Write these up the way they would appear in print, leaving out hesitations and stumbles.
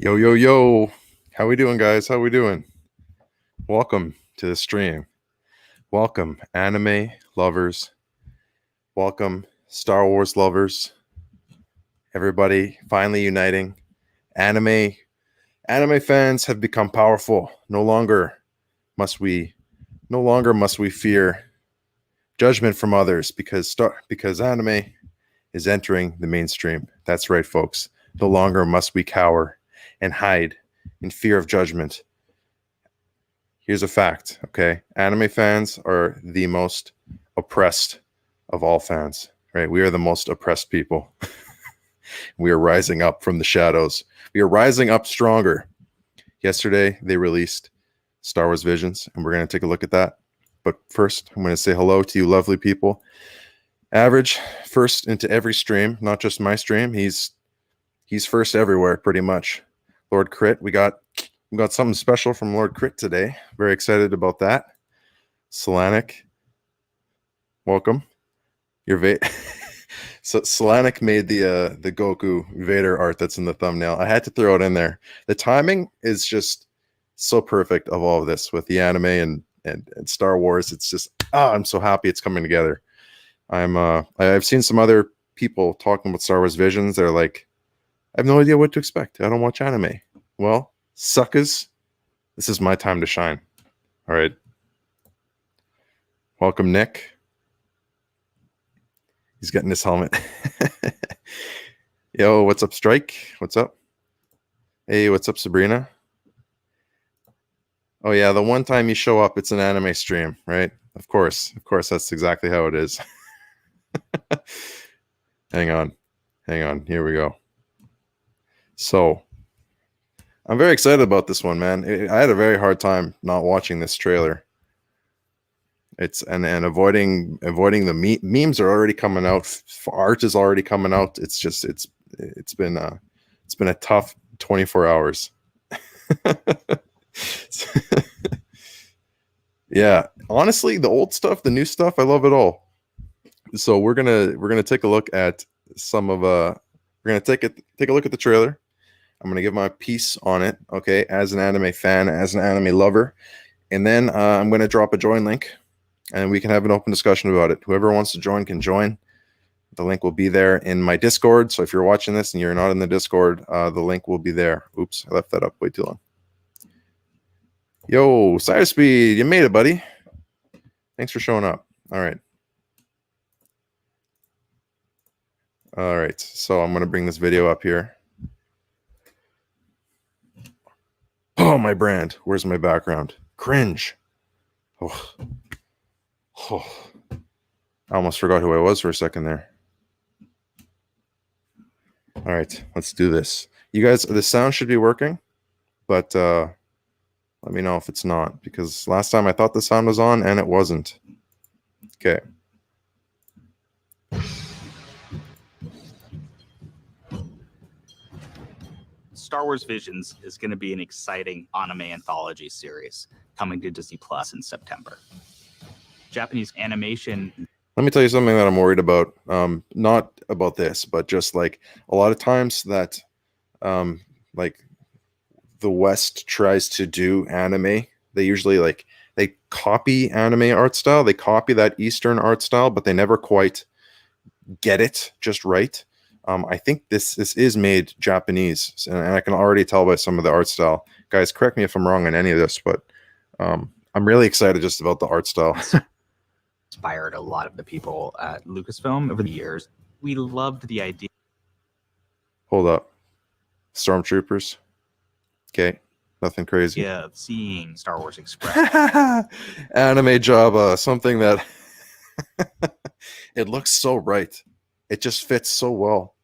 Yo, yo, yo. How we doing, guys? How we doing? Welcome to the stream. Welcome, anime lovers. Welcome, Star Wars lovers. Everybody finally uniting. Anime fans have become powerful. No longer must we fear judgment from others because anime is entering the mainstream. That's right, folks. No longer must we cower and hide in fear of judgment. Here's a fact, okay? Anime fans are the most oppressed of all fans, right? We are the most oppressed people. We are rising up from the shadows. We are rising up stronger. Yesterday, they released Star Wars Visions, and we're going to take a look at that. But first, I'm going to say hello to you lovely people. Average, first into every stream, not just my stream. He's first everywhere, pretty much. Lord Crit, we got something special from Lord Crit today. Very excited about that. Solanic, welcome. So Solanic made the Goku Vader art that's in the thumbnail. I had to throw it in there. The timing is just so perfect of all of this with the anime and Star Wars. It's just I'm so happy it's coming together. I've seen some other people talking about Star Wars Visions. They're like, I have no idea what to expect. I don't watch anime. Well, suckers, this is my time to shine. All right. Welcome, Nick. He's getting his helmet. Yo, what's up, Strike? What's up? Hey, what's up, Sabrina? Oh, yeah, the one time you show up, it's an anime stream, right? Of course, that's exactly how it is. Hang on. Here we go. So, I'm very excited about this one, man. I had a very hard time not watching this trailer. It's and avoiding the memes are already coming out. Art is already coming out. It's just it's been a tough 24 hours. Yeah, honestly, the old stuff, the new stuff, I love it all. So we're gonna take a look at some of we're gonna take a look at the trailer. I'm gonna give my piece on it, okay, as an anime fan, as an anime lover, and then I'm gonna drop a join link, and we can have an open discussion about it. Whoever wants to join can join. The link will be there in my Discord. So if you're watching this and you're not in the Discord, the link will be there. Oops, I left that up way too long. Yo, Cyberspeed, you made it, buddy. Thanks for showing up. All right. So I'm gonna bring this video up here. Oh, my brand. Where's my background? Cringe. Oh. I almost forgot who I was for a second there. All right, let's do this. You guys, the sound should be working, but let me know if it's not, because last time I thought the sound was on and it wasn't. Okay. Star Wars Visions is going to be an exciting anime anthology series coming to Disney Plus in September. Japanese animation. Let me tell you something that I'm worried about. Not about this, but just like a lot of times that like the West tries to do anime, they usually they copy anime art style. They copy that Eastern art style, but they never quite get it just right. I think this is made Japanese, and I can already tell by some of the art style. Guys, correct me if I'm wrong on any of this, but I'm really excited just about the art style. Inspired a lot of the people at Lucasfilm over the years. We loved the idea. Hold up. Stormtroopers. Okay. Nothing crazy. Yeah, of seeing Star Wars Express. Anime Jabba, something that it looks so right. It just fits so well.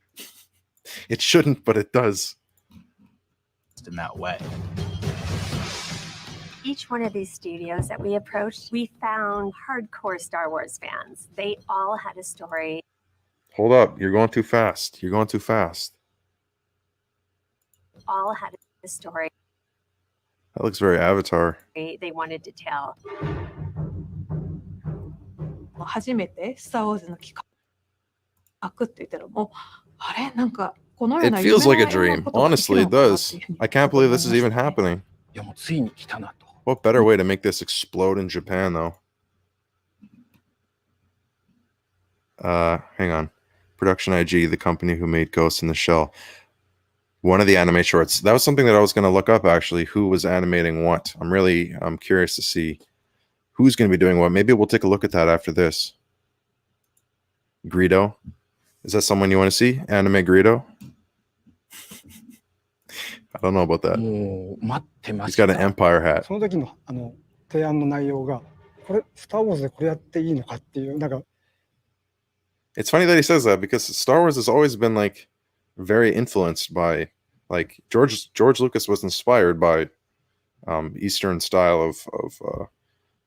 It shouldn't, but it does. In that way. Each one of these studios that we approached, we found hardcore Star Wars fans. They all had a story. Hold up. You're going too fast. All had a story. That looks very Avatar. They wanted to tell. 初めてスター・ウォーズの企画って言ったらもうあれなんかこのよう It な feels 夢 like の a ような dream. ことができる Honestly, の it かなっ does. ていうふうに I can't ちょっと believe 思い this is ました even ね。 happening. いや、もうついに来たなと。 What better way to make this explode in Japan, though? Hang on. Production IG, the company who made Ghost in the Shell. One of the anime shorts. That was something that I was going to look up, actually. Who was animating what? I'm curious to see who's going to be doing what. Maybe we'll take a look at that after this. Greedo. Is that someone you want to see? Anime Greedo? I don't know about that. もう待ってま He's し got た。 an Empire hat. その時の提案の内容が、これ、スター・ウォーズでこれやっていいのかっていう、なんか、 It's funny that he says that because Star Wars has always been like very influenced by like George Lucas was inspired by Eastern style of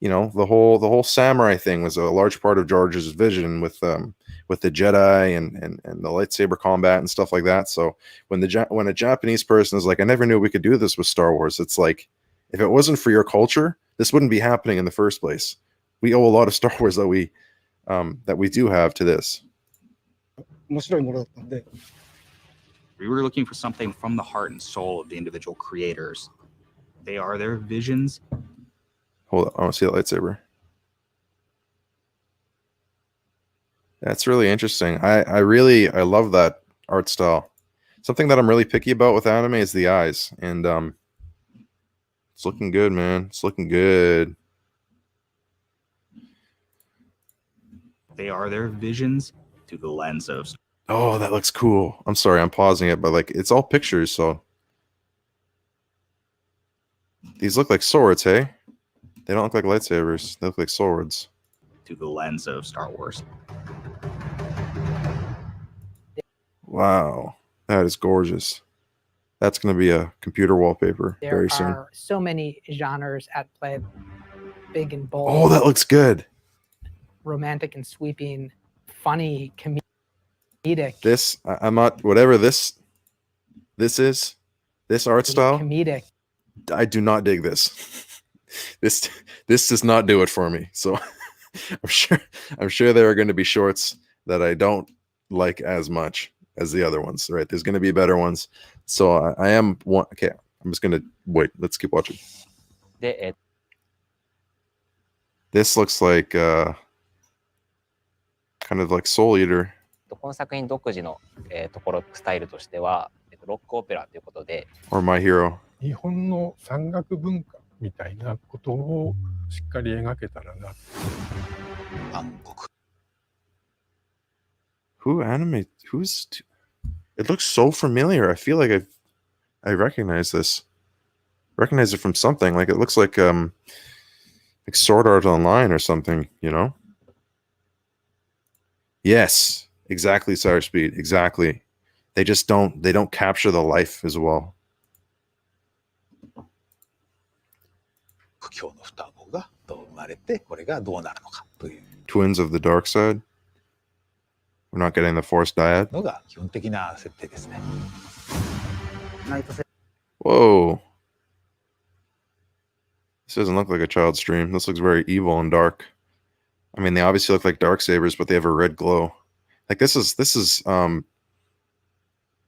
you know, the whole samurai thing was a large part of George's vision with the Jedi and the lightsaber combat and stuff like that. So when a Japanese person is like, I never knew we could do this with Star Wars, it's like, if it wasn't for your culture, this wouldn't be happening in the first place. We owe a lot of Star Wars that we do have to this. 面白いものだったんで、 We were looking for something from the heart and soul of the individual creators. They are their visions. Hold on, I want to see that lightsaber. That's really interesting. I love that art style. Something that I'm really picky about with anime is the eyes, and it's looking good, man. It's looking good. They are their visions through the lens of Oh, that looks cool. I'm sorry, I'm pausing it, but like it's all pictures, so these look like swords, hey? They don't look like lightsabers. They look like swords. through the lens of Star Wars. Wow, that is gorgeous. That's going to be a computer wallpaper There very soon. are so many genres at play, big and bold, Oh, that looks good. romantic and sweeping, funny, comedic. I'm not, whatever this is, this art style, Comedic. I do not dig this. This does not do it for me. So I'm sure there are going to be shorts that I don't like as much as the other ones, right? There's going to be better ones. So I am one. Okay, I'm just going to wait. Let's keep watching. で、 This looks like kind of like Soul Eater. この作品独自の、ところスタイルとしては、ロックオペラということで、 or My Hero. 日本の山岳文化みたいなことをしっかり描けたらな。暗黒。 It looks so familiar. I feel like I recognize this. Recognize it from something. Like it looks like Sword Art Online or something, you know? Yes, exactly, Sire Speed. Exactly. They don't capture the life as well. 苦境の双子がどう生まれて、これがどうなるのかという Twins of the dark side. We're not getting the Force dyad. のが基本的な設定ですね。 Whoa. This doesn't look like a child's dream. This looks very evil and dark. I mean, they obviously look like dark sabers, but they have a red glow. Like this is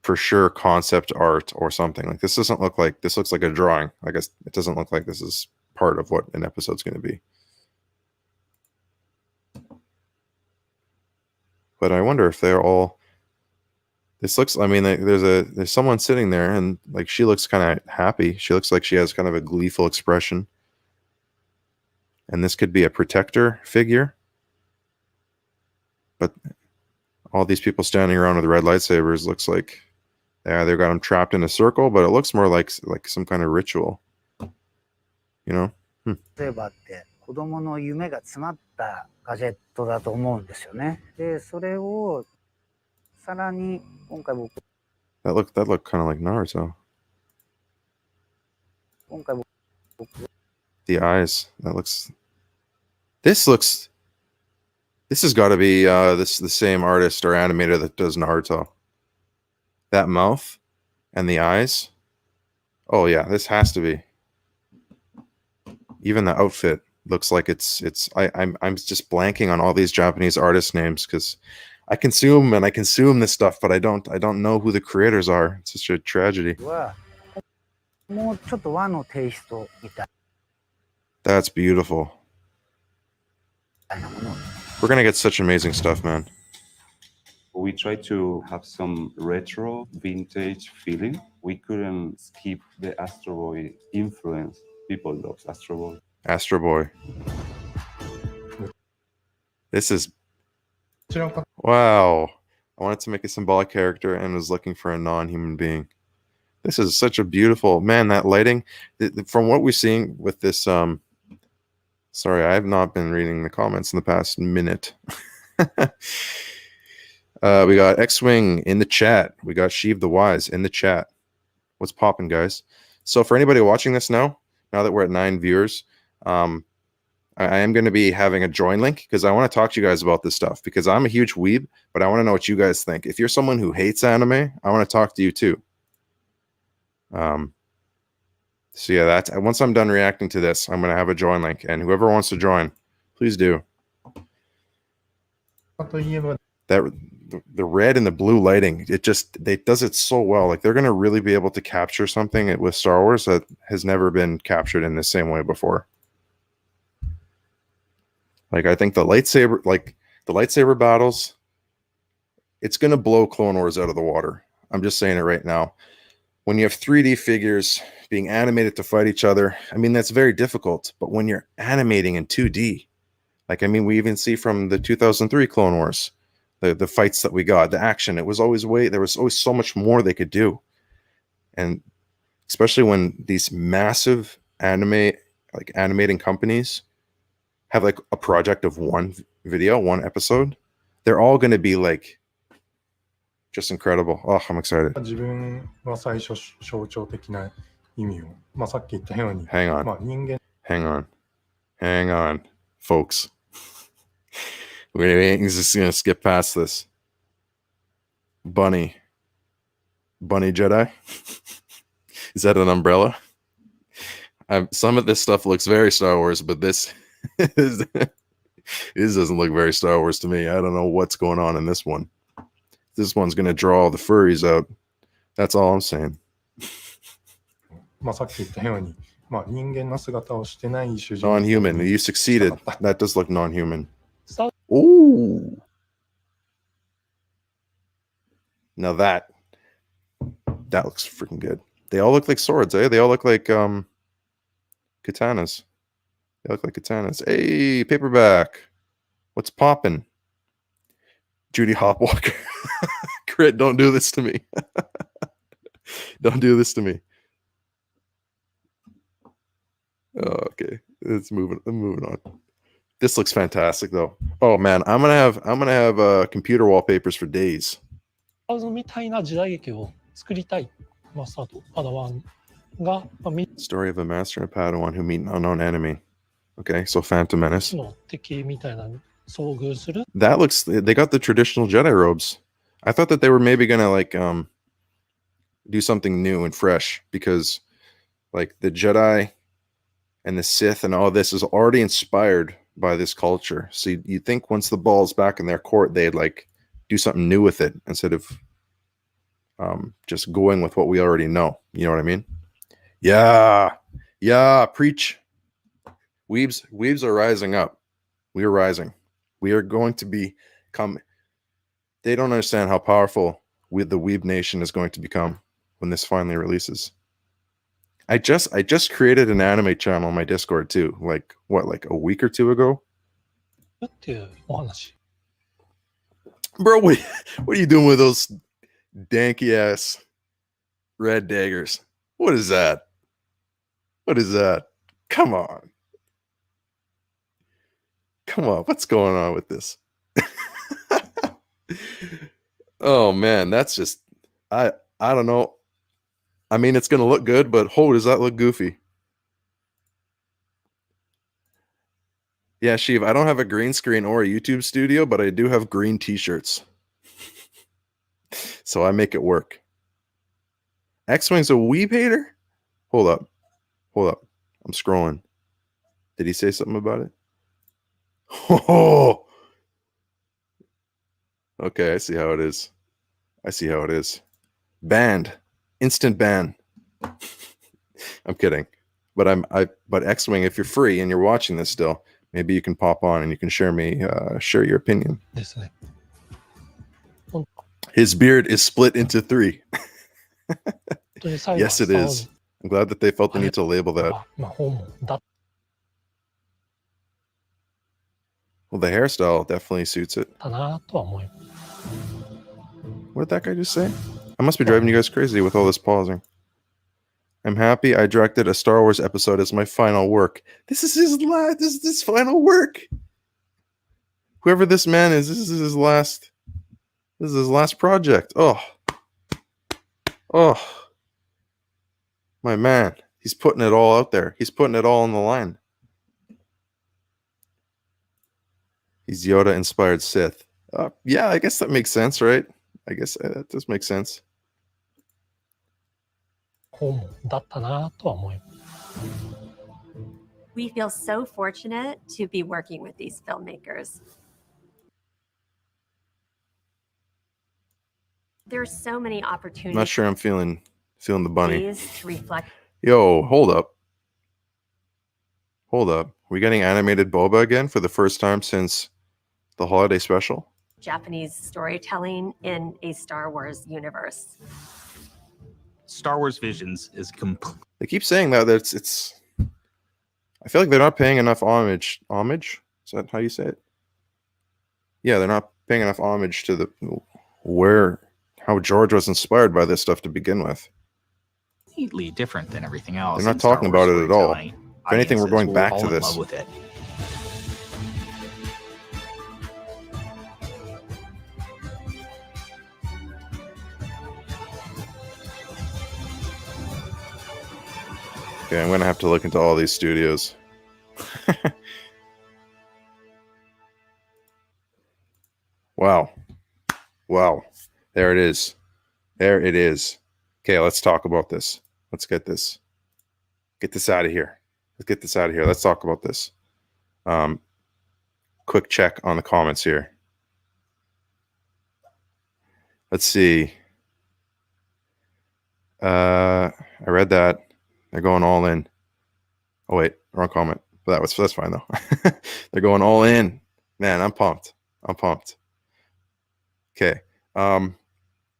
for sure concept art or something. Like this doesn't look like, this looks like a drawing. I guess it doesn't look like this is part of what an episode's going to be. But I wonder if they're all, this looks, I mean, there's someone sitting there and like she looks kind of happy. She looks like she has kind of a gleeful expression. And this could be a protector figure. But all these people standing around with red lightsabers looks like, yeah, they've got them trapped in a circle, but it looks more like some kind of ritual. You know? 例えばって子供の夢が詰まったガジェットだと思うんですよね。で、それをさらに今回僕 That looked kind of like Naruto. 今回僕 The eyes. This has got to be the same artist or animator that does Naruto. That mouth and the eyes. Oh yeah, this has to be. Even the outfit looks like I'm just blanking on all these Japanese artist names because I consume this stuff, but I don't know who the creators are. It's such a tragedy. はもうちょっと和のテイストみたい That's beautiful. なものを We're gonna get such amazing stuff, man. We tried to have some retro vintage feeling. We couldn't skip the Astro Boy influence. People love Astro Boy. Astro Boy. This is こちらの方 wow. I wanted to make a symbolic character and was looking for a non-human being. This is such a beautiful man. That lighting, from what we're seeing with this. Sorry, I have not been reading the comments in the past minute. We got X-Wing in the chat. We got Sheev the Wise in the chat. What's popping, guys? So for anybody watching this now that we're at 9 viewers, I am going to be having a join link because I want to talk to you guys about this stuff because I'm a huge weeb, but I want to know what you guys think. If you're someone who hates anime, I want to talk to you too. So yeah, that's once I'm done reacting to this, I'm going to have a join link, and whoever wants to join, please do. といえば That the red and the blue lighting, it does it so well. Like they're going to really be able to capture something with Star Wars that has never been captured in the same way before. Like I think the lightsaber battles, it's going to blow Clone Wars out of the water. I'm just saying it right now. When you have 3D figures being animated to fight each other, I mean, that's very difficult. But when you're animating in 2D, like, I mean, we even see from the 2003 Clone Wars, the fights that we got, the action, there was always so much more they could do. And especially when these massive animating companies have like a project of one video, one episode, they're all going to be like, just incredible. Oh, I'm excited. 自分は最初象徴的な意味を、さっき言ったように、 Hang on. 人間 Hang on, folks. We're just going to skip past this. Bunny Jedi? Is that an umbrella? Some of this stuff looks very Star Wars, but this doesn't look very Star Wars to me. I don't know what's going on in this one. This one's going to draw all the furries out. That's all I'm saying. さっき言ったように、人間の姿をしてない主人公 Non-human. You succeeded. That does look non-human. Ooh. Now that looks freaking good. They all look like swords, eh? They all look like katanas. They look like katanas. Hey, paperback. What's poppin'? Judy Hopwalker. Crit, don't do this to me. Don't do this to me. Oh, okay. I'm moving on. This looks fantastic though. Oh man, I'm gonna have computer wallpapers for days. みたいな時代劇を作りたいマスターとパダワンが、Story of a master and a Padawan who meet an unknown enemy. Okay, so Phantom Menace. の敵みたいなのに遭遇する。 That looks. They got the traditional Jedi robes. I thought that they were maybe gonna like do something new and fresh because like the Jedi and the Sith and all this is already inspired by this culture. So you think once the ball's back in their court, they'd like do something new with it instead of just going with what we already know. You know what I mean? Yeah, preach. Weebs are rising up. We are rising. We are going to become. They don't understand how powerful the Weeb Nation is going to become when this finally releases. I just created an anime channel on my Discord too. Like a week or two ago. っていうお話。 Bro, what are you doing with those danky ass red daggers? What is that? What is that? Come on. What's going on with this? Oh man, that's just I don't know. I mean, it's gonna look good, but does that look goofy? Yeah, Sheev, I don't have a green screen or a YouTube studio, but I do have green t-shirts. So I make it work. X-Wing's a weeb hater? Hold up. I'm scrolling. Did he say something about it? Oh, Okay, I see how it is. I see how it is. Banned. Instant ban. I'm kidding. But X-Wing, if you're free and you're watching this still, maybe you can pop on and you can share your opinion. ですね。 His beard is split into 3. 本当に最後は Yes, it スター・ウォー is. ズ I'm glad that they felt the need to label that. がまあ訪問だっ Well, the hairstyle definitely suits it. たなとは思います。 What did that guy just say? I must be driving you guys crazy with all this pausing. I'm happy I directed a Star Wars episode as my final work. This is his final work. Whoever this man is, this is his last project. Oh, my man. He's putting it all out there. He's putting it all on the line. He's Yoda-inspired Sith. Yeah, I guess that makes sense, right? I guess that does make sense. 訪問だったなとは思います。 We feel so fortunate to be working with these filmmakers. There's so many I'm opportunities not sure I'm feeling the bunny. to reflect. Yo, hold up. Hold up. We getting animated Boba again for the first time since the holiday special? Japanese storytelling in a Star Wars universe. Star Wars Visions is complete. They keep saying that it's I feel like they're not paying enough homage. Homage? Is that how you say it? Yeah, they're not paying enough homage to how George was inspired by this stuff to begin with. Completely different than everything else. They're not in Star talking Wars about it at all. storytelling. If anything, we're Audiences going back all to in this. love with it. Okay, I'm gonna have to look into all these studios. Wow. Wow. There it is. There it is. Okay, let's talk about this. Let's get this. Get this out of here. Let's get this out of here. Let's talk about this. Quick check on the comments here. Let's see. I read that. They're going all in. Oh wait, wrong comment. But that's fine though. They're going all in. Man, I'm pumped. I'm pumped. Okay.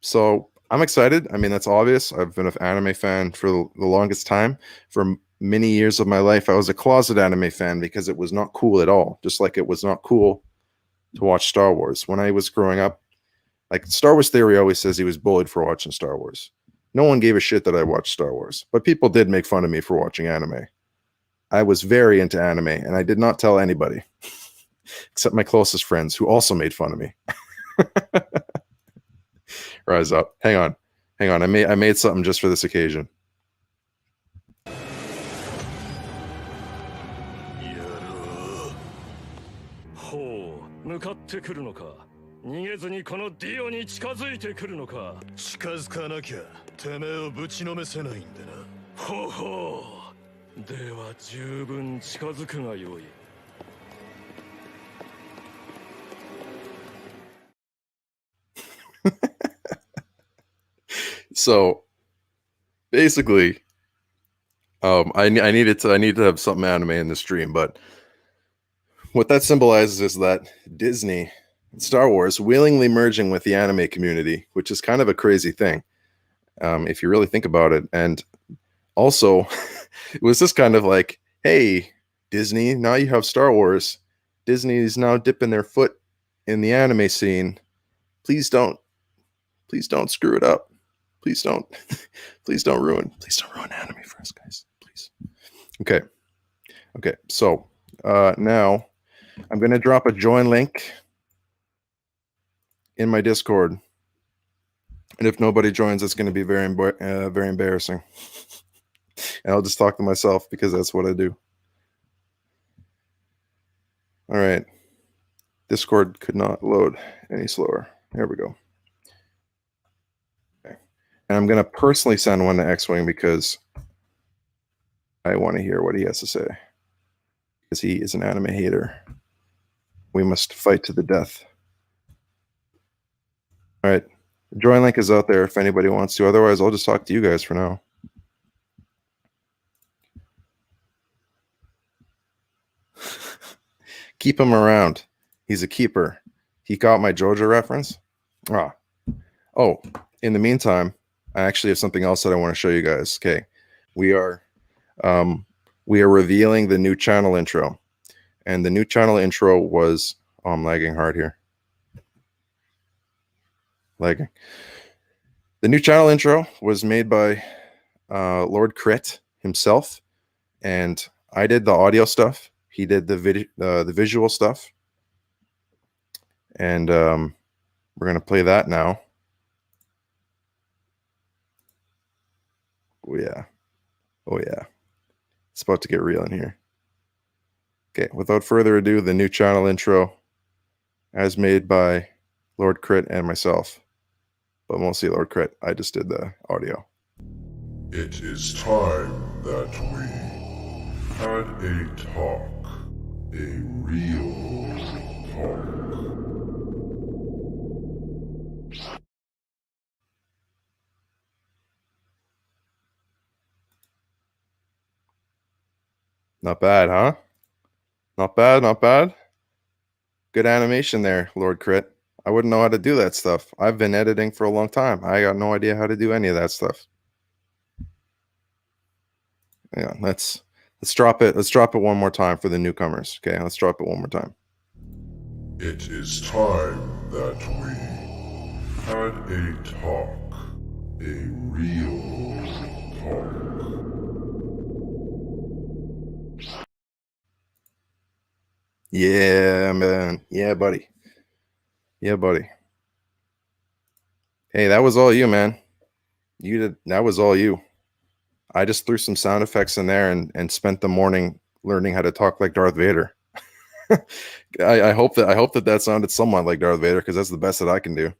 So I'm excited. I mean, that's obvious. I've been an anime fan for the longest time. For many years of my life, I was a closet anime fan because it was not cool at all. Just like it was not cool to watch Star Wars. When I was growing up, like Star Wars Theory always says he was bullied for watching Star Wars. No one gave a shit that I watched Star Wars, but people did make fun of me for watching anime. I was very into anime, and I did not tell anybody, except my closest friends, who also made fun of me. Rise up. Hang on. I made something just for this occasion. So basically, I need to have something anime in the stream, but what that symbolizes is that Disney and Star Wars willingly merging with the anime community, which is kind of a crazy thing, if you really think about it. And also, it was just kind of like, hey, Disney, now you have Star Wars. Disney is now dipping their foot in the anime scene. Please don't screw it up. Please don't ruin anime for us, guys. Please. Okay. So now I'm going to drop a join link in my Discord, and if nobody joins, it's going to be very embarrassing. And I'll just talk to myself because that's what I do. All right. Discord could not load any slower. There we go. Okay. And I'm going to personally send one to X-Wing because I want to hear what he has to say. Because he is an anime hater. We must fight to the death. All right. The join link is out there if anybody wants to. Otherwise, I'll just talk to you guys for now. Keep him around. He's a keeper. He got my Georgia reference. Oh, in the meantime, I actually have something else that I want to show you guys. Okay. We are revealing the new channel intro. And the new channel intro was, oh, I'm lagging hard here. Lagging. The new channel intro was made by Lord Crit himself, and I did the audio stuff. He did the visual stuff, and we're gonna play that now. Oh yeah, oh yeah, it's about to get real in here. Okay, without further ado, the new channel intro, as made by Lord Crit and myself, but mostly Lord Crit. I just did the audio. It is time that we had a talk, a real talk. Not bad, huh? Not bad, not bad. Good animation there, Lord Crit. I wouldn't know how to do that stuff. I've been editing for a long time. I got no idea how to do any of that stuff. Yeah, let's drop it. Let's drop it one more time for the newcomers. Okay, let's drop it one more time. It is time that we had a talk, a real talk. Yeah, man. Yeah, buddy. Yeah, buddy. Hey, that was all you, man. You did. That was all you. I just threw some sound effects in there and spent the morning learning how to talk like Darth Vader. I hope that sounded somewhat like Darth Vader, because that's the best that I can do.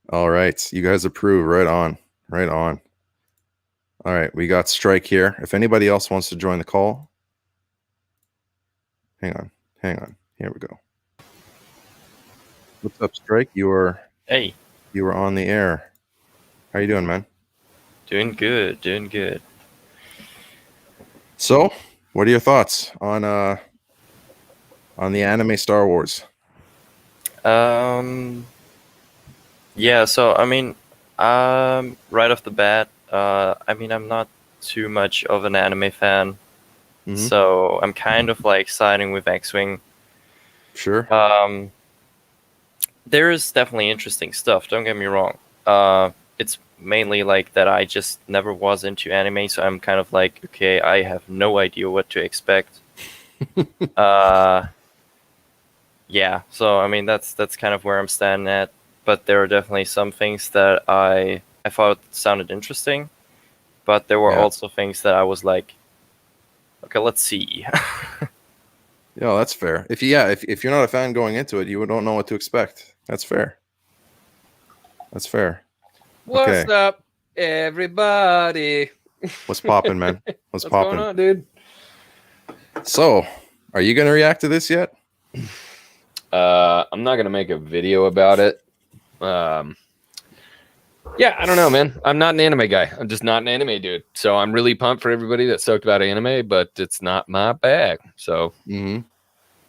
All right, you guys approve. Right on. Right on. All right, we got Strike here. If anybody else wants to join the call, hang on. Here we go. What's up, Strike? You were on the air. How you doing, man? Doing good. So, what are your thoughts on the anime Star Wars? Yeah, so I mean, right off the bat, I mean, I'm not too much of an anime fan, so I'm kind of like siding with X-Wing. Sure. There is definitely interesting stuff, don't get me wrong. It's mainly like that I just never was into anime, so I'm kind of like, okay, I have no idea what to expect. Yeah, so I mean, that's kind of where I'm standing at. But there are definitely some things that I thought sounded interesting, but there were also things that I was like, okay, let's see. Yeah, that's fair. If you're not a fan going into it, you don't know what to expect. That's fair. That's fair. What's up, everybody? What's popping, man? What's popping? Going on, dude? So, are you gonna react to this yet? I'm not gonna make a video about it. Yeah, I don't know, man. I'm not an anime guy. I'm just not an anime dude. So I'm really pumped for everybody that's stoked about anime, but it's not my bag. So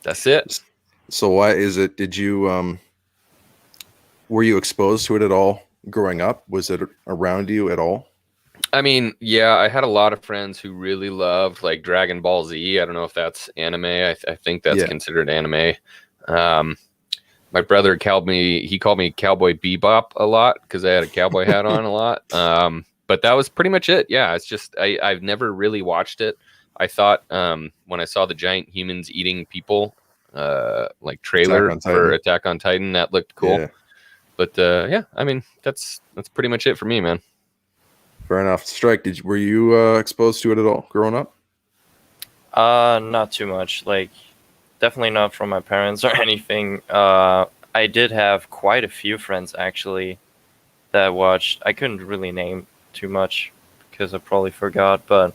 that's it. So why is it? Did you were you exposed to it at all growing up? Was it around you at all? I mean, yeah, I had a lot of friends who really loved like Dragon Ball Z. I don't know if that's anime. I think that's considered anime. My brother called me Cowboy Bebop a lot because I had a cowboy hat on a lot. But that was pretty much it. Yeah, it's just I've never really watched it. I thought when I saw the giant humans eating people like trailer for Attack on Titan, that looked cool. Yeah. But yeah, I mean that's pretty much it for me, man. Fair enough. Strike, were you exposed to it at all growing up? Not too much. Like, definitely not from my parents or anything. I did have quite a few friends actually that watched. I couldn't really name too much because I probably forgot. But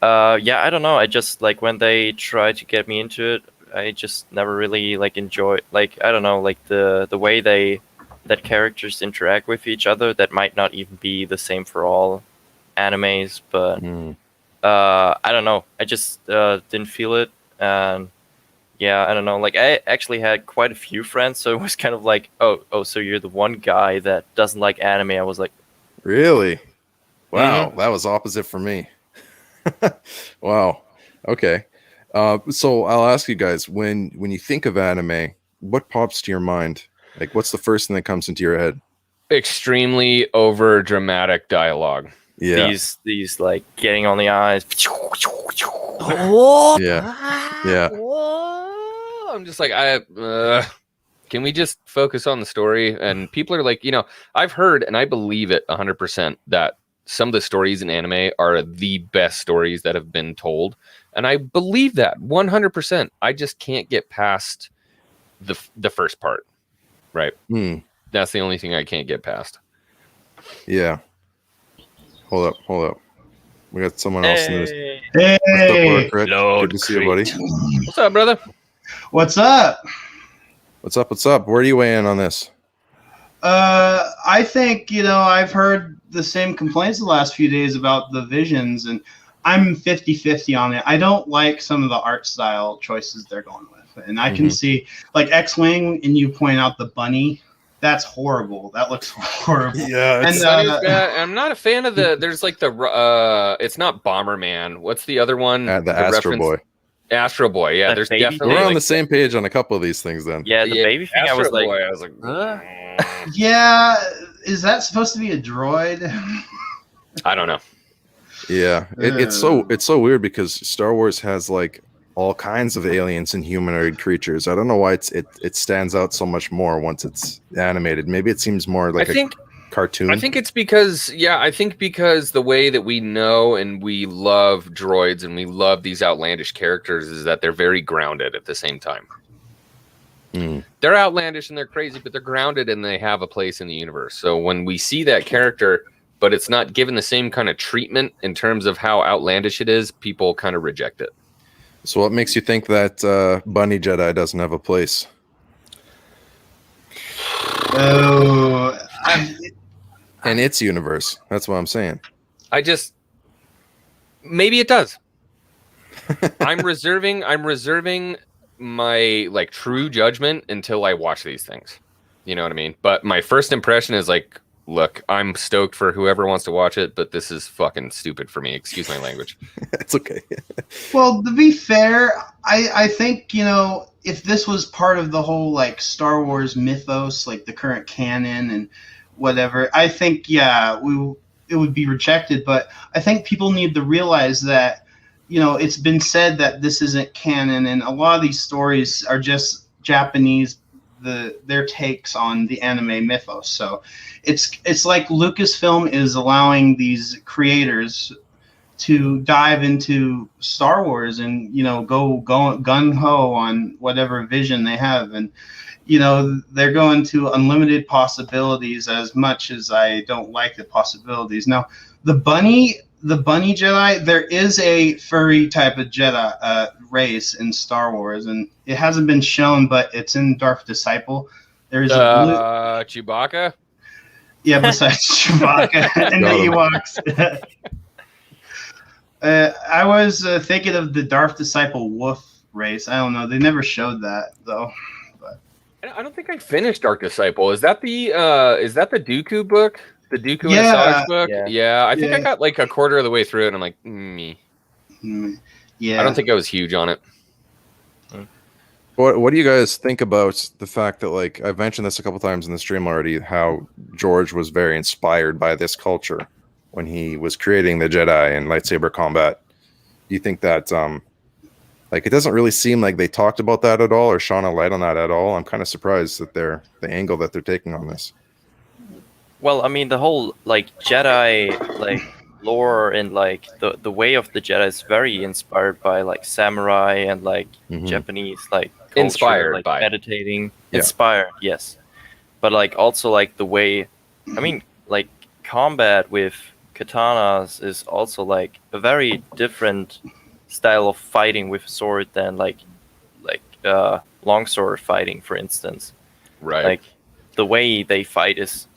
yeah, I don't know. I just like when they tried to get me into it. I just never really like enjoy, like, I don't know, like the way that characters interact with each other. That might not even be the same for all animes, but I don't know. I just didn't feel it, and yeah, I don't know. Like, I actually had quite a few friends, so it was kind of like, oh, so you're the one guy that doesn't like anime. I was like, really? Wow, that was opposite for me. Wow. Okay. So I'll ask you guys, when you think of anime, what pops to your mind? Like, what's the first thing that comes into your head? Extremely over dramatic dialogue. Yeah. These like getting on the eyes. Yeah. I'm just like, can we just focus on the story? And people are like, I've heard, and I believe it 100%, that some of the stories in anime are the best stories that have been told. And I believe that 100%. I just can't get past the first part. Right. That's the only thing I can't get past. Yeah. Hold up. We got someone else in this. Hey, what's up, Crit? Good to see you, buddy. What's up, brother? What's up? What's up? Where do you weigh in on this? I think, I've heard the same complaints the last few days about the visions, and I'm 50-50 on it. I don't like some of the art style choices they're going with. And I can see, like, X-Wing, and you point out the bunny. That's horrible. That looks horrible. Yeah, and I'm not a fan of there's like it's not Bomberman. What's the other one? The Astro Boy. Astro Boy, yeah. That There's baby definitely We're on the same page on a couple of these things then. Yeah, the baby thing. Astro I was like, Boy, I was like, yeah, is that supposed to be a droid? I don't know. Yeah, it's so weird because Star Wars has like all kinds of aliens and humanoid creatures. I don't know why it stands out so much more once it's animated. Maybe it seems more like a cartoon. I think it's because the way that we know and we love droids and we love these outlandish characters is that they're very grounded at the same time. They're outlandish and they're crazy, but they're grounded and they have a place in the universe. So when we see that character, but it's not given the same kind of treatment in terms of how outlandish it is, people kind of reject it. So what makes you think that Bunny Jedi doesn't have a place? Oh, in its universe. That's what I'm saying. Maybe it does. I'm reserving my like true judgment until I watch these things. You know what I mean? But my first impression is like, look, I'm stoked for whoever wants to watch it, but this is fucking stupid for me. Excuse my language. It's okay. Well, to be fair, I think, if this was part of the whole like Star Wars mythos, like the current canon and whatever, I think, it would be rejected. But I think people need to realize that, it's been said that this isn't canon, and a lot of these stories are just Japanese, their takes on the anime mythos. So it's like Lucasfilm is allowing these creators to dive into Star Wars and go gung ho on whatever vision they have, and they're going to unlimited possibilities. As much as I don't like the possibilities, now the bunny Jedi, there is a furry type of Jedi race in Star Wars, and it hasn't been shown, but it's in Darth Disciple. There's Chewbacca. Yeah, besides Chewbacca and the Ewoks. I was thinking of the Darth Disciple wolf race. I don't know. They never showed that though. But I don't think I finished Dark Disciple. Is that the Dooku book? The Dooku and Asajj book? Yeah. I think I got like a quarter of the way through it, and I'm like, yeah. I don't think I was huge on it. What do you guys think about the fact that, like, I've mentioned this a couple times in the stream already, how George was very inspired by this culture when he was creating the Jedi and lightsaber combat? Do you think that, like, it doesn't really seem like they talked about that at all or shone a light on that at all? I'm kind of surprised that the angle that they're taking on this. Well, I mean, the whole like Jedi like lore and like the way of the Jedi is very inspired by like samurai and like Japanese like culture, inspired like by meditating. Inspired, yes, but like also like the way, I mean, like combat with katanas is also like a very different style of fighting with a sword than like longsword fighting, for instance. Right. Like the way they fight is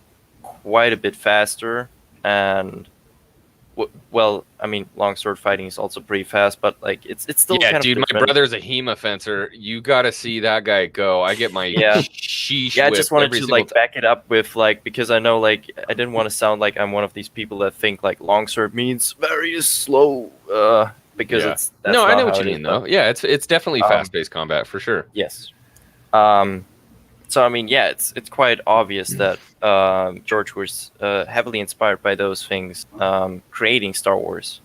quite a bit faster, and well, I mean, longsword fighting is also pretty fast, but like it's still yeah, kind dude. of My different. brother's a HEMA fencer. You got to see that guy go. I get my sheesh. Yeah, I just wanted every to single like back it up with like, because I know like I didn't want to sound like I'm one of these people that think like longsword means very slow. Because Yeah. that's no, not I know how what you it is, mean but- though. Yeah, it's definitely fast-paced combat for sure. Yes. So I mean, yeah, it's quite obvious that George was heavily inspired by those things, creating Star Wars,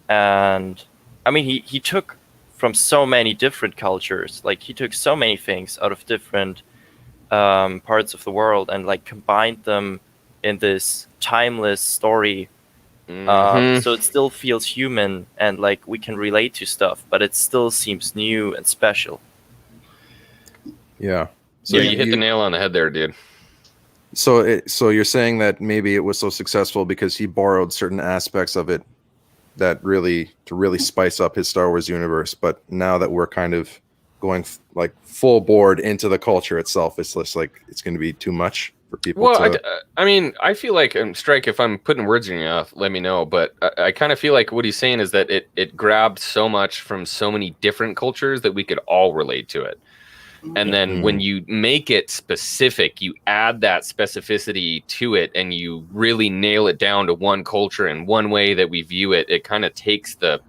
and I mean, he took from so many different cultures, like he took so many things out of different parts of the world and like combined them in this timeless story. So it still feels human and like we can relate to stuff, but it still seems new and special. Yeah. So yeah, you hit the nail on the head there, dude. So you're saying that maybe it was so successful because he borrowed certain aspects of it that really spice up his Star Wars universe, but now that we're kind of going like full board into the culture itself, it's just like it's going to be too much for people. Well, I mean, I feel like Strike. If I'm putting words in your mouth, let me know. But I kind of feel like what he's saying is that it grabbed so much from so many different cultures that we could all relate to it. And then when you make it specific, you add that specificity to it and you really nail it down to one culture and one way that we view it. It kind of takes the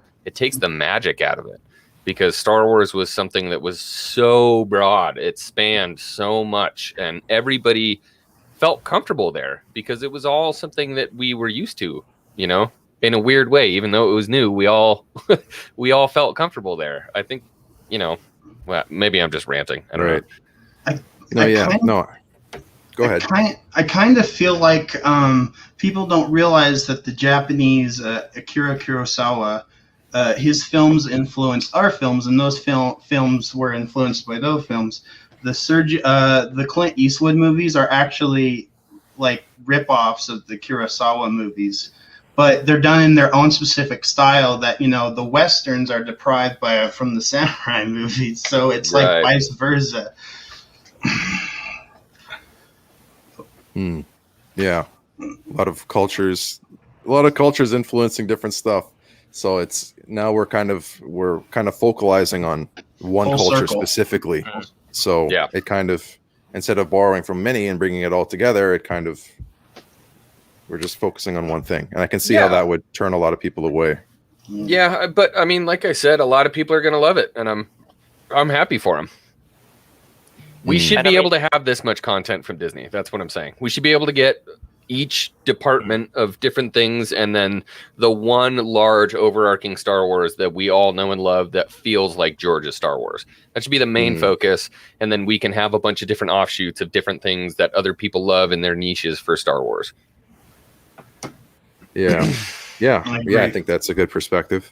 magic out of it, because Star Wars was something that was so broad. It spanned so much and everybody felt comfortable there because it was all something that we were used to, you know, in a weird way. Even though it was new, we all felt comfortable there. I think, you know, well, maybe I'm just ranting. I don't know. Go ahead. I kind of feel like people don't realize that the Japanese Akira Kurosawa, his films influenced our films, and those films were influenced by those films. The Clint Eastwood movies are actually like rip-offs of the Kurosawa movies, but they're done in their own specific style that, you know, the Westerns are deprived from the samurai movies. So it's like vice versa. Yeah. A lot of cultures influencing different stuff. So it's now we're kind of focalizing on one Full culture circle. specifically. So it kind of, instead of borrowing from many and bringing it all together, it kind of, we're just focusing on one thing. And I can see how that would turn a lot of people away. Yeah, but I mean, like I said, a lot of people are going to love it, and I'm happy for them. We should be able to have this much content from Disney. That's what I'm saying. We should be able to get each department of different things, and then the one large overarching Star Wars that we all know and love that feels like George's Star Wars. That should be the main focus, and then we can have a bunch of different offshoots of different things that other people love in their niches for Star Wars. Yeah. I think that's a good perspective.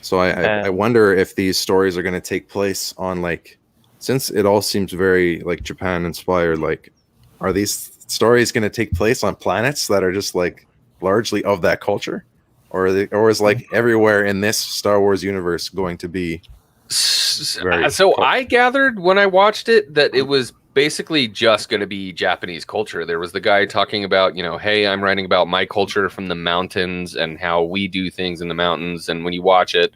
So I wonder if these stories are going to take place on, like, since it all seems very like Japan inspired, like, are these stories going to take place on planets that are just like largely of that culture, or is like everywhere in this Star Wars universe going to be I gathered when I watched it that it was basically just going to be Japanese culture. There was the guy talking about, you know, hey, I'm writing about my culture from the mountains and how we do things in the mountains. And when you watch it,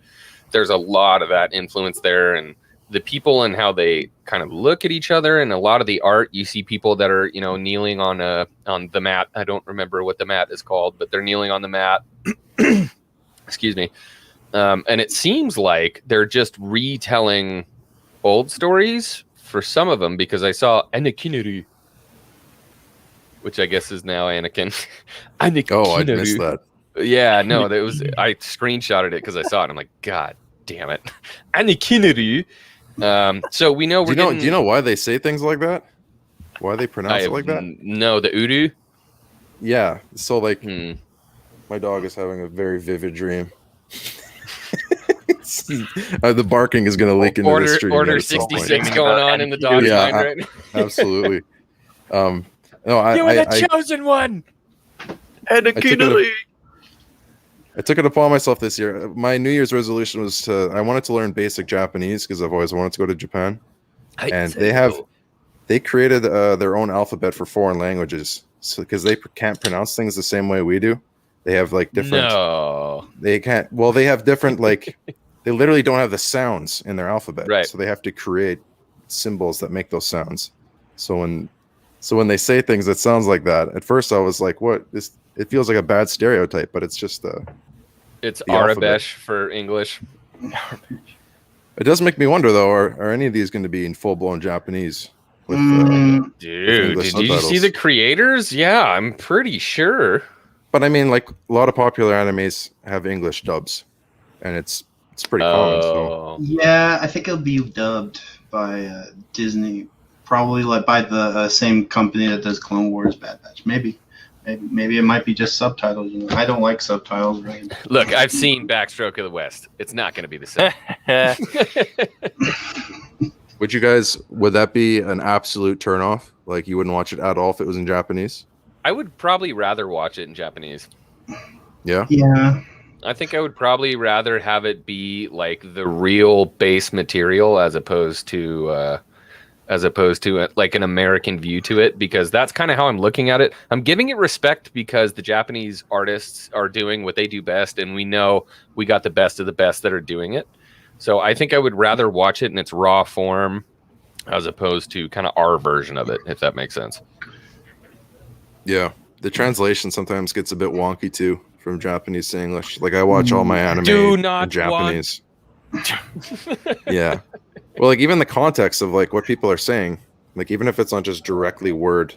there's a lot of that influence there, and the people and how they kind of look at each other, and a lot of the art, you see people that are, you know, kneeling on the mat. I don't remember what the mat is called, but they're kneeling on the mat. Excuse me. And it seems like they're just retelling old stories for some of them, because I saw Anakin, which I guess is now Anakin. Anakin. Oh, I missed that. Yeah, no, that was, I screenshotted it because I saw it. I'm like, God damn it, Anakin. So we know we're. Do you know why they say things like that? Why they pronounce it like that? No, the Udu. Yeah. So like, my dog is having a very vivid dream. The barking is going to leak into the stream. Order 66 going on in the dog's mind right now. Absolutely. No, you were the chosen one. I I took it upon myself this year. My New Year's resolution was I wanted to learn basic Japanese because I've always wanted to go to Japan. And they created their own alphabet for foreign languages. So because they can't pronounce things the same way we do. They have like different. No. They can't. Well, they have different like. They literally don't have the sounds in their alphabet. Right. So they have to create symbols that make those sounds. So when they say things that sounds like that, at first I was like, "What? It feels like a bad stereotype," but it's just it's the alphabet. Arabic for English. It does make me wonder, though, are any of these going to be in full-blown Japanese? With, Dude, English did you see the creators? Yeah, I'm pretty sure. But I mean, like, a lot of popular animes have English dubs, and it's pretty common. So. Yeah, I think it'll be dubbed by Disney, probably like by the same company that does Clone Wars, Bad Batch. Maybe it might be just subtitles. You know, I don't like subtitles, right? Look, I've seen Backstroke of the West. It's not going to be the same. Would that be an absolute turnoff? Like you wouldn't watch it at all if it was in Japanese? I would probably rather watch it in Japanese. Yeah? Yeah. I think I would probably rather have it be like the real base material as opposed to like an American view to it, because that's kind of how I'm looking at it. I'm giving it respect because the Japanese artists are doing what they do best, and we know we got the best of the best that are doing it. So I think I would rather watch it in its raw form as opposed to kind of our version of it, if that makes sense. Yeah. The translation sometimes gets a bit wonky too from Japanese to English. Like I watch all my anime in Japanese. Yeah. Well, like even the context of like what people are saying, like even if it's not just directly word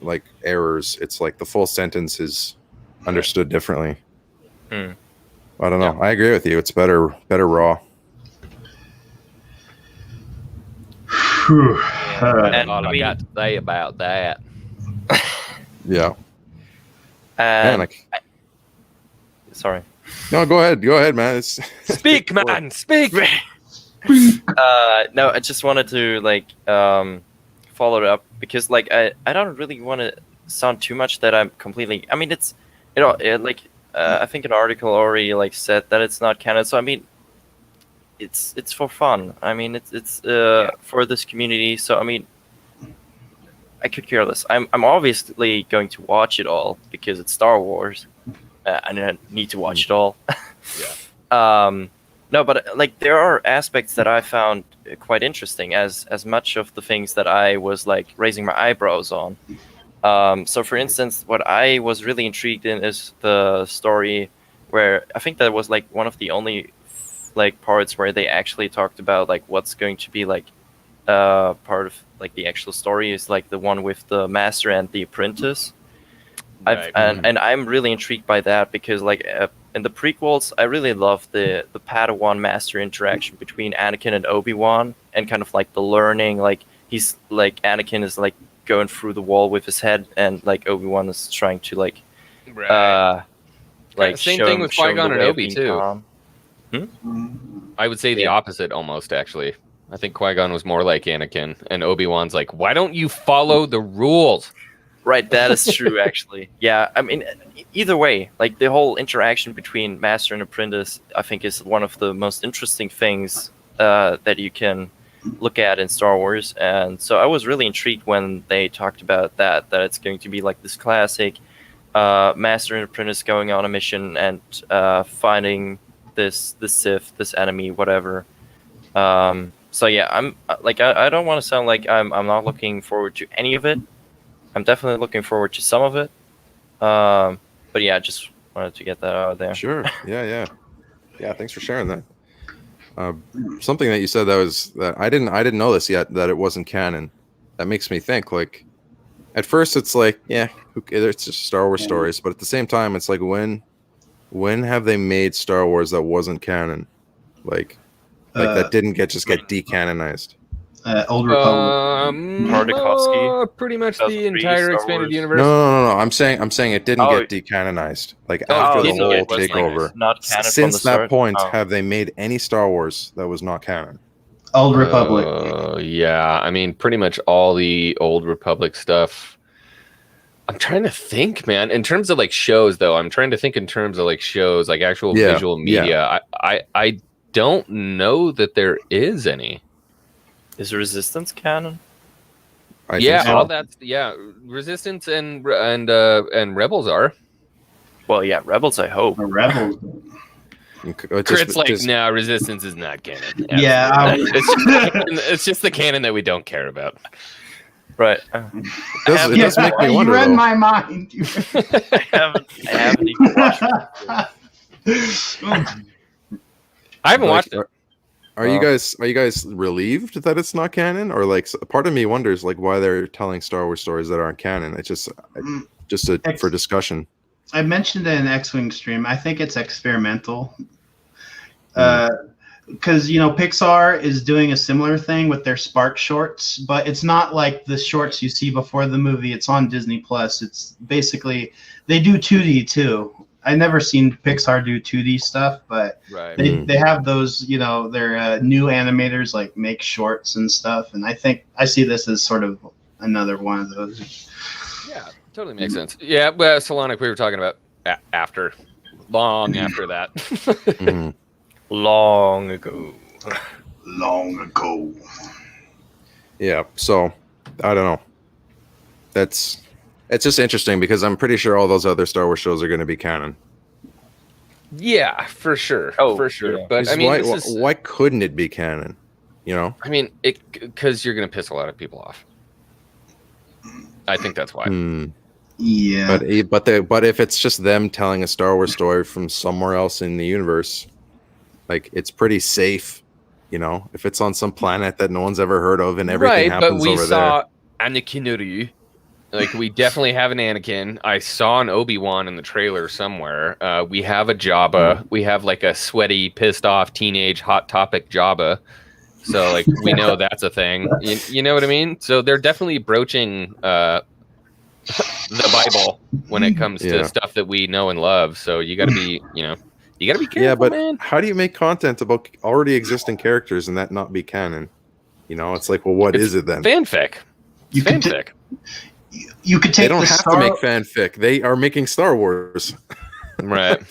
like errors, it's like the full sentence is understood differently. I don't know. I agree with you. It's better raw. And all I got to say about that. Yeah. Sorry. No, go ahead, man. Speak, man. Speak. No, I just wanted to like follow it up because like I don't really want to sound too much that I'm completely. I mean, it's I think an article already like said that it's not canon. So I mean, it's for fun. I mean, it's for this community. So I mean, I could care less. I'm obviously going to watch it all because it's Star Wars, and I need to watch it all. No, but like there are aspects that I found quite interesting, as much of the things that I was like raising my eyebrows on. So, for instance, what I was really intrigued in is the story where I think that was like one of the only like parts where they actually talked about like what's going to be like part of like the actual story is like the one with the master and the apprentice. Right. And I'm really intrigued by that because like in the prequels, I really love the Padawan master interaction between Anakin and Obi-Wan, and kind of like the learning, like he's like Anakin is like going through the wall with his head, and like Obi-Wan is trying to like like same thing with Qui-Gon and Obi too. I would say the Yeah. opposite almost, actually. I think Qui-Gon was more like Anakin, and Obi-Wan's like, why don't you follow the rules? Right, that is true, actually. Yeah, I mean, either way, like the whole interaction between master and apprentice, I think, is one of the most interesting things that you can look at in Star Wars. And so I was really intrigued when they talked about that it's going to be like this classic master and apprentice going on a mission and finding this Sith, this enemy, whatever. So yeah, I'm like I don't want to sound like I'm not looking forward to any of it. I'm definitely looking forward to some of it. But yeah, just wanted to get that out there. Sure. Yeah. Thanks for sharing that. Something that you said that I didn't know this yet, that it wasn't canon. That makes me think like, at first it's like, yeah, it's just Star Wars stories, but at the same time it's like when have they made Star Wars that wasn't canon? Like that didn't get decanonized. Old Republic. Tartakovsky. Pretty much the entire expanded universe. No. I'm saying it didn't get decanonized. Like after the whole takeover. Not canon from Since the that start? point, Oh. have they made any Star Wars that was not canon? Old Republic. Yeah, I mean, pretty much all the Old Republic stuff. I'm trying to think, man. In terms of like shows, though, I'm trying to think in terms of like shows, like actual visual media. I don't know that there is any. Is Resistance canon? All that's Resistance and Rebels are. Well, yeah, Rebels. I hope. Rebels. Crit's like, no, Resistance is not canon. Yeah, it's just the canon that we don't care about. Right. It does make me wonder. You read though. my mind. I haven't even watched it. I haven't watched it. Are you guys relieved that it's not canon, or like part of me wonders like why they're telling Star Wars stories that aren't canon? It's just for discussion. I mentioned it in X-Wing stream. I think it's experimental. Because Pixar is doing a similar thing with their Spark shorts, but it's not like the shorts you see before the movie. It's on Disney Plus. It's basically they do 2D too. I never seen Pixar do 2D stuff, but they have those. Their new animators like make shorts and stuff, and I think I see this as sort of another one of those. Yeah, totally makes sense. Yeah, well, Solonic, we were talking about long after that. Long ago. Yeah, so I don't know. It's just interesting because I'm pretty sure all those other Star Wars shows are going to be canon. Yeah, for sure. For sure. Yeah. But I mean, why couldn't it be canon? I mean, because you're going to piss a lot of people off. I think that's why. Yeah. But if it's just them telling a Star Wars story from somewhere else in the universe, like it's pretty safe, if it's on some planet that no one's ever heard of and everything happens over there. But we saw Anakin Ryu. Like we definitely have an Anakin. I saw an Obi-Wan in the trailer somewhere. We have a Jabba. We have like a sweaty, pissed off teenage hot topic Jabba. So like we know that's a thing. You know what I mean? So they're definitely broaching the Bible when it comes to stuff that we know and love. So you got to be, you got to be careful. Yeah, but man. How do you make content about already existing characters and that not be canon? It's like, well, what is it then? Fanfic. Fanfic. You could take. They don't have to make fanfic. They are making Star Wars. Right.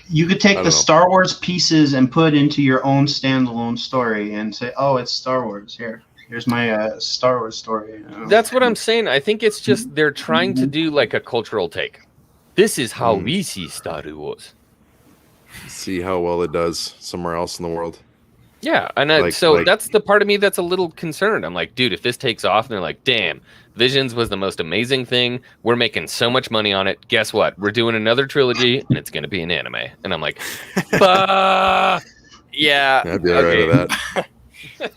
You could take the Star Wars pieces and put it into your own standalone story and say, "Oh, it's Star Wars. Here's my Star Wars story." That's what I'm saying. I think it's just they're trying to do like a cultural take. This is how we see Star Wars. See how well it does somewhere else in the world. Yeah, and that's the part of me that's a little concerned. I'm like, dude, if this takes off, and they're like, damn, Visions was the most amazing thing. We're making so much money on it. Guess what? We're doing another trilogy, and it's going to be an anime. And I'm like, yeah. I'd be all right with that.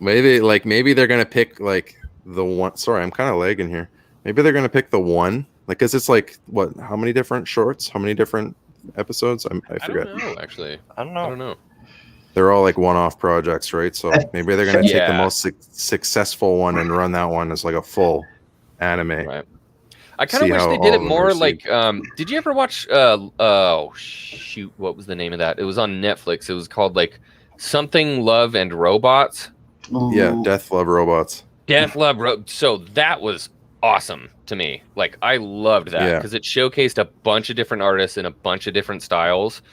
Maybe they're going to pick like the one. Sorry, I'm kind of lagging here. Maybe they're going to pick the one. Like, because it's like, what? How many different shorts? How many different episodes? I forget. I don't know, actually. I don't know. They're all like one-off projects, right? So maybe they're going to take the most successful one and run that one as like a full anime. Right. I kind of wish they did it more like. Did you ever watch? Oh shoot! What was the name of that? It was on Netflix. It was called like something Love and Robots. Yeah, Death, Love, Robots. So that was awesome to me. Like I loved that because it showcased a bunch of different artists in a bunch of different styles.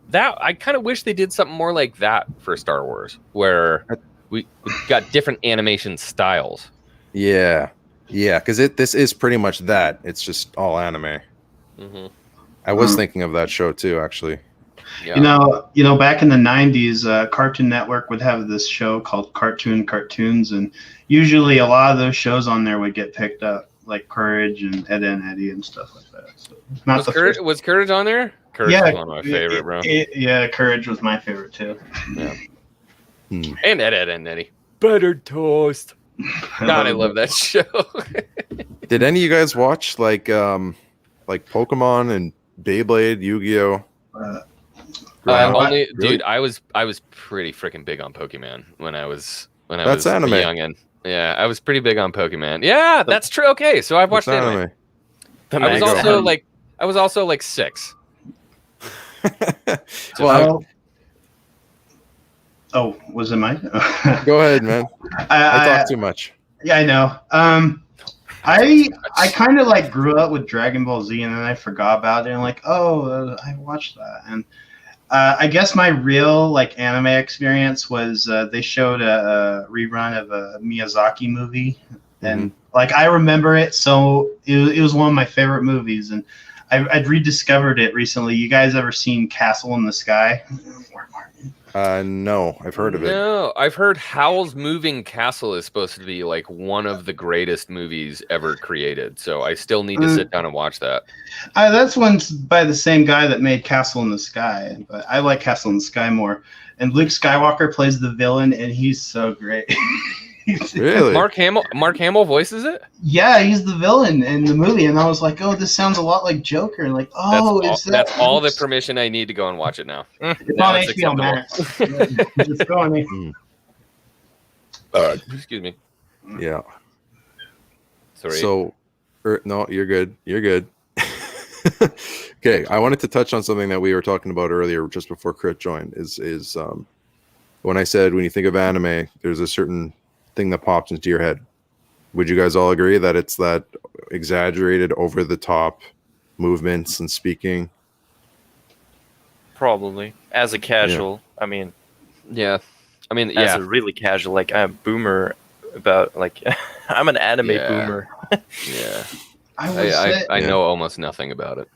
That I kind of wish they did something more like that for Star Wars, where we got different animation styles. Yeah, because this is pretty much that. It's just all anime. Mm-hmm. I was thinking of that show too, actually. Yeah. Back in the 90s, Cartoon Network would have this show called Cartoons, and usually a lot of those shows on there would get picked up, like Courage and Ed, Ed and Eddie and stuff like that. So was Courage on there? Courage was one of my favorite, bro. Courage was my favorite too. Yeah. And Ed and Eddie. Buttered toast. God, I love that show. Did any of you guys watch like Pokemon and Beyblade, Yu-Gi-Oh? Dude, I was pretty freaking big on Pokemon when I was anime. A youngin'. Yeah, I was pretty big on Pokemon. Yeah, that's true. Okay, so I've watched anime. I was also like 6. Was it mine? Go ahead, man. I talk too much. Yeah, I know. I kind of like grew up with Dragon Ball Z, and then I forgot about it, and like, I watched that. And I guess my real like anime experience was they showed a rerun of a Miyazaki movie, and like I remember it, so it was one of my favorite movies, and I'd rediscovered it recently. You guys ever seen Castle in the Sky? No, I've heard of it. No, I've heard Howl's Moving Castle is supposed to be like one of the greatest movies ever created. So I still need to sit down and watch that. That's one's by the same guy that made Castle in the Sky, but I like Castle in the Sky more. And Luke Skywalker plays the villain, and he's so great. Really? Mark Hamill voices it? Yeah, he's the villain in the movie, and I was like, this sounds a lot like Joker. And like, that's all the permission I need to go and watch it now. It's now on it's HBO Max. Just go on. Excuse me. Yeah. Sorry. So, no, you're good. You're good. Okay, I wanted to touch on something that we were talking about earlier, just before Crit joined. Is when I said when you think of anime, there's a certain thing that pops into your head. Would you guys all agree that it's that exaggerated, over the top movements and speaking? Probably. As a casual, I mean, yeah. As a really casual, like I'm a boomer about like I'm an anime boomer. Yeah. I know almost nothing about it.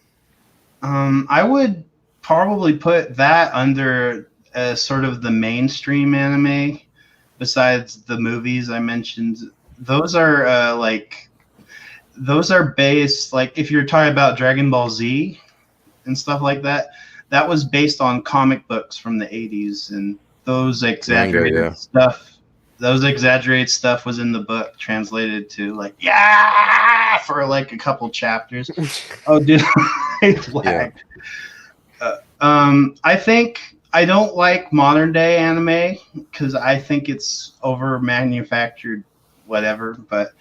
I would probably put that under sort of the mainstream anime. Besides the movies I mentioned, those are based, like if you're talking about Dragon Ball Z and stuff like that, that was based on comic books from the 80s, and those exaggerated stuff was in the book translated to like for like a couple chapters. Oh dude, it's lagged. I think I don't like modern day anime because I think it's over manufactured, whatever. But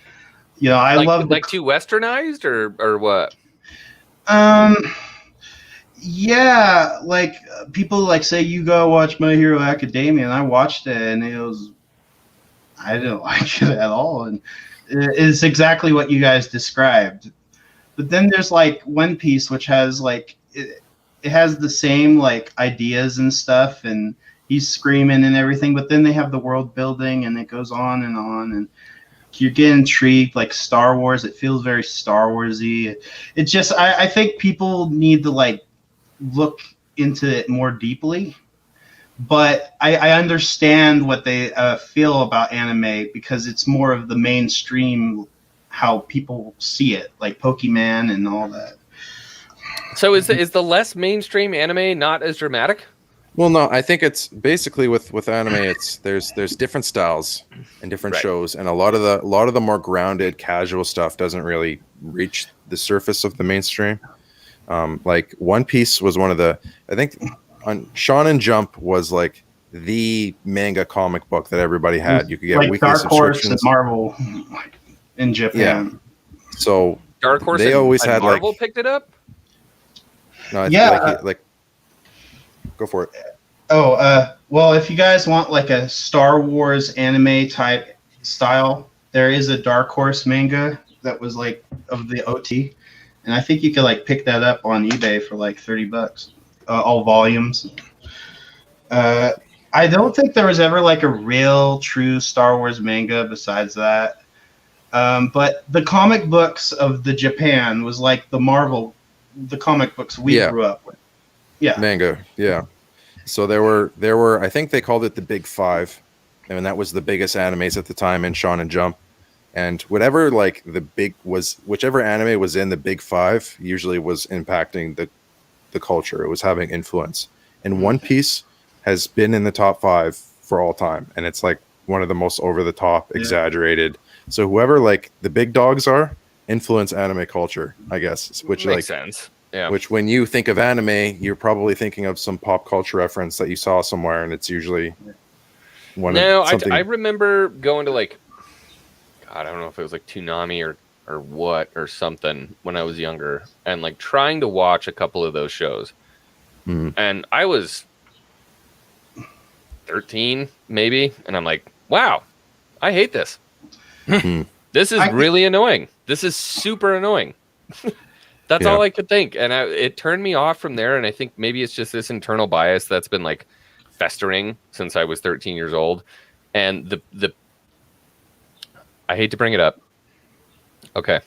I love too westernized or what? Yeah, like people like say you go watch My Hero Academia, and I watched it, and I didn't like it at all, and it's exactly what you guys described. But then there's like One Piece, which has like it has the same like ideas and stuff, and he's screaming and everything, but then they have the world building, and it goes on, and you get intrigued. Like Star Wars, it feels very Star Wars-y. It just I think people need to like look into it more deeply, but I understand what they feel about anime because it's more of the mainstream, how people see it, like Pokemon and all that. So is the less mainstream anime not as dramatic? Well, no, I think it's basically with anime. It's there's different styles and different shows, and a lot of the more grounded, casual stuff doesn't really reach the surface of the mainstream. Like One Piece was one of the, I think, on Shonen Jump was like the manga comic book that everybody had. You could get like weekly Dark Horse subscriptions. and Marvel in Japan. Yeah. So Dark Horse they always and had Marvel like picked it up. No, like go for it. Well, if you guys want like a Star Wars anime type style, there is a Dark Horse manga that was like of the OT, and I think you could like pick that up on eBay for like $30, all volumes. I don't think there was ever like a real true Star Wars manga besides that. But the comic books of the Japan was like the comic books we grew up with. Yeah. Manga, yeah. So there were I think they called it the Big Five, and that was the biggest animes at the time in Shonen Jump. And whatever like whichever anime was in the Big Five usually was impacting the culture. It was having influence. And One Piece has been in the top 5 for all time, and it's like one of the most over the top, exaggerated. So whoever like the big dogs are influence anime culture, I guess. Which makes sense. Yeah. Which when you think of anime, you're probably thinking of some pop culture reference that you saw somewhere, and it's usually I remember going to like, God, I don't know if it was like Toonami or what or something when I was younger, and like trying to watch a couple of those shows. And I was 13 maybe, and I'm like, wow, I hate this. This is really annoying. This is super annoying. That's all I could think. And it turned me off from there. And I think maybe it's just this internal bias that's been like festering since I was 13 years old. And I hate to bring it up. Okay.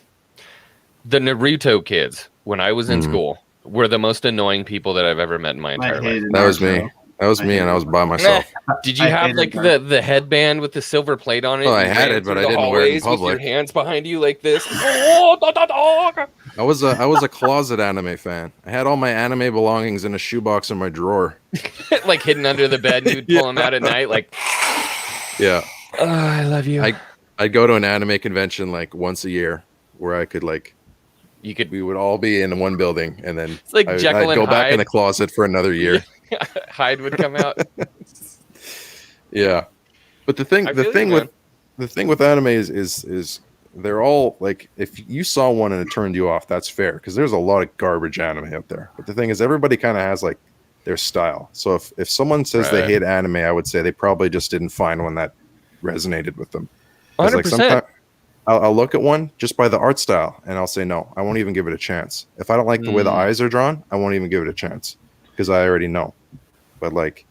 The Naruto kids, when I was in school, were the most annoying people that I've ever met in my entire life. That was me. That was me, and I was by myself. Did you have like the headband with the silver plate on it? Oh, I had it, but I didn't wear it in public. With your hands behind you like this. I was a closet anime fan. I had all my anime belongings in a shoebox in my drawer, like hidden under the bed. You'd pull them out at night, like. Yeah. Oh, I love you. I'd go to an anime convention like once a year, where I could like. We would all be in one building, and then it's like Jekyll I'd and go back in Hyde. the closet for another year. Hyde would come out. Yeah, but the thing with anime is they're all like, if you saw one and it turned you off, that's fair, because there's a lot of garbage anime out there. But the thing is, everybody kind of has like their style. So if someone says they hate anime, I would say they probably just didn't find one that resonated with them. 'Cause, like, 100%. sometimes I'll look at one just by the art style, and I'll say no. I won't even give it a chance. If I don't like the way the eyes are drawn, I won't even give it a chance, because I already know. But like,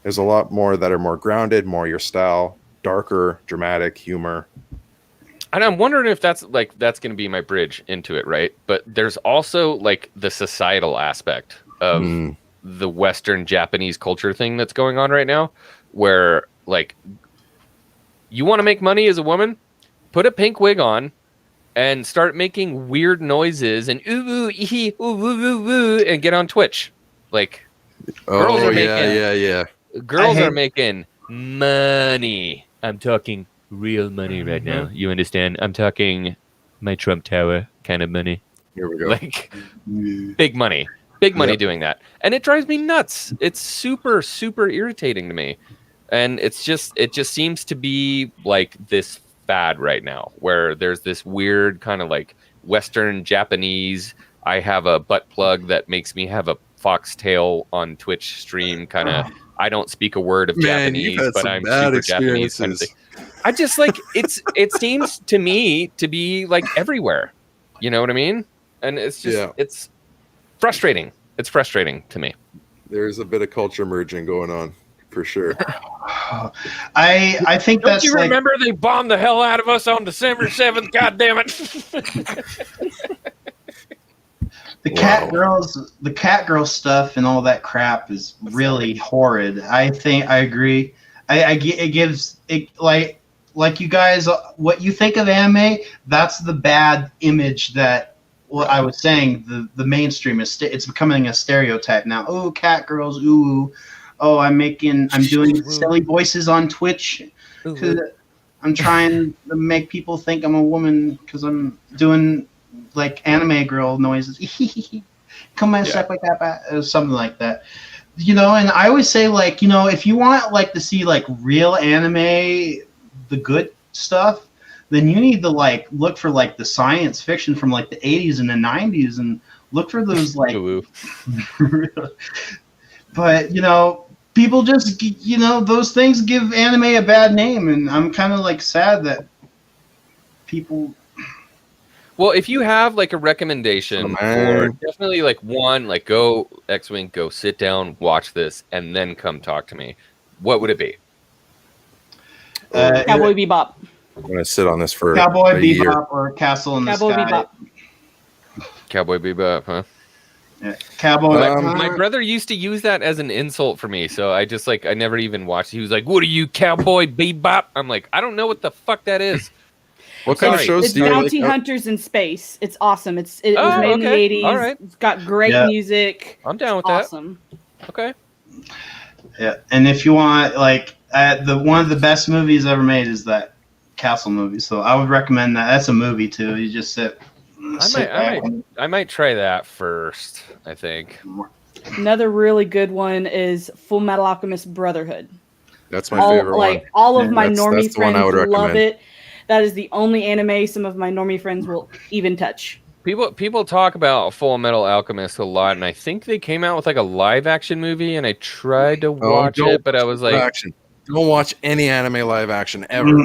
there's a lot more that are more grounded, more your style, darker, dramatic humor. And I'm wondering if that's going to be my bridge into it, right? But there's also like the societal aspect of the Western Japanese culture thing that's going on right now, where like, you want to make money as a woman, put a pink wig on and start making weird noises and ooh, ee, ooh, woo, woo, woo, and get on Twitch. Like, girls are making girls are making money. I'm talking real money right now. You understand? I'm talking my Trump Tower kind of money. Here we go. Like big money. Big money doing that. And it drives me nuts. It's super, super irritating to me. And it just seems to be like this fad right now, where there's this weird kind of like Western Japanese, I have a butt plug that makes me have a foxtail on Twitch stream kind of, I don't speak a word of Japanese, but I'm super Japanese kind of thing. I just like, it seems to me to be like everywhere. You know what I mean? And it's just, it's frustrating. It's frustrating to me. There's a bit of culture merging going on, for sure. I think Don't you remember they bombed the hell out of us on December 7th? God damn it. The cat girls stuff and all that crap is really horrid. I think I agree. It gives it like you guys, what you think of anime, that's the bad image that what I was saying. The mainstream is it's becoming a stereotype now. Oh, cat girls. Ooh. Oh, I'm doing silly voices on Twitch because I'm trying to make people think I'm a woman because I'm doing like anime girl noises. Come on, suck like that, something like that. You know, and I always say, like, you know, if you want like to see like real anime, the good stuff, then you need to like look for like the science fiction from like the 80s and the 90s and look for those like. But you know, people just, you know, those things give anime a bad name, and I'm kind of like sad that people. Well, if you have like a recommendation for definitely like one, like go X-Wing, go sit down, watch this, and then come talk to me, what would it be? Cowboy Bebop. I'm gonna sit on this for Cowboy a Bebop year. or Castle in the Cowboy Sky. Bebop. Cowboy Bebop, huh? Yeah. Cowboy. My brother used to use that as an insult for me, so I just like I never even watched. He was like, "What are you, Cowboy Bebop?" I'm like, I don't know what the fuck that is. What kind of shows It's do you Bounty like? Hunters in Space. It's awesome. It was made in the 80s. All right. It's got great music. I'm down with awesome. that. Okay. Yeah, and if you want like one of the best movies ever made is that Castle movie. So I would recommend that. That's a movie too. You just sit. I might try that first, I think. Another really good one is Full Metal Alchemist Brotherhood. That's my favorite one. All of my normie that's the one friends I would love recommend. it. That is the only anime some of my normie friends will even touch. People talk about Full Metal Alchemist a lot, and I think they came out with like a live action movie, and I tried to watch it, but I was like, don't watch any anime live action ever.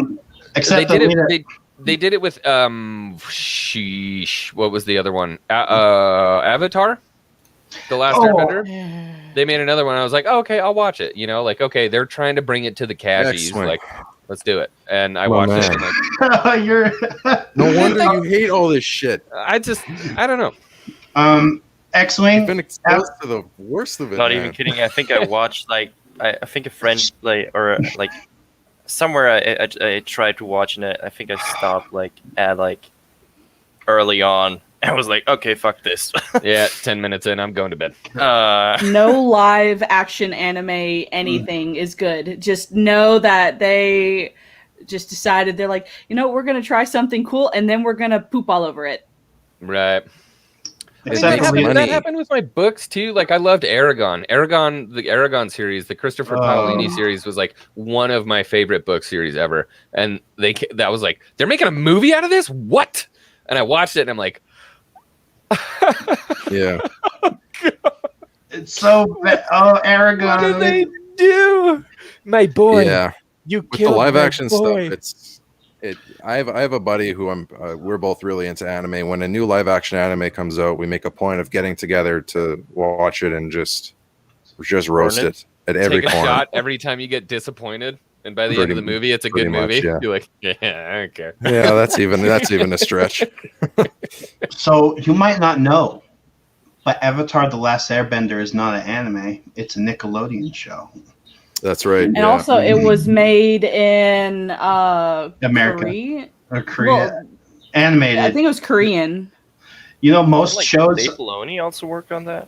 Except they They did it with sheesh. What was the other one? Avatar, The Last Airbender. They made another one. I was like, oh, okay, I'll watch it. You know, like, okay, they're trying to bring it to the cashies. Excellent. Like, let's do it. And I Come on, watched it. man. And like, You're No wonder you hate all this shit. I don't know. X-Wing. You've been exposed to the worst of it. Not man. even kidding. I think I watched like I think a friend like somewhere I tried to watch and I think I stopped like at like early on. I was like, okay, fuck this. Yeah, 10 minutes in, I'm going to bed. No live action anime anything is good. Just know that they just decided they're like, you know, we're gonna try something cool and then we're gonna poop all over it. Right. Except that happened with my books too. Like I loved Aragon. The Aragon series, the Christopher Paolini series was like one of my favorite book series ever. And that was like, they're making a movie out of this? What? And I watched it and I'm like, yeah. It's so bad. Oh, Aragon. What did they do? My boy. Yeah. You with the killed live my action boy. stuff. I have a buddy who we're both really into anime. When a new live action anime comes out, we make a point of getting together to watch it and just roast it at every Take a corner. shot every time you get disappointed. And by the end of the movie, it's a good pretty movie. much, yeah. You're like, yeah, I don't care. Yeah, that's even a stretch. So you might not know, but Avatar: The Last Airbender is not an anime. It's a Nickelodeon show. That's right. And also, it was made in America. Korea. Or Korea. Well, Animated. I think it was Korean. You know, most like shows. Dave Filoni also worked on that.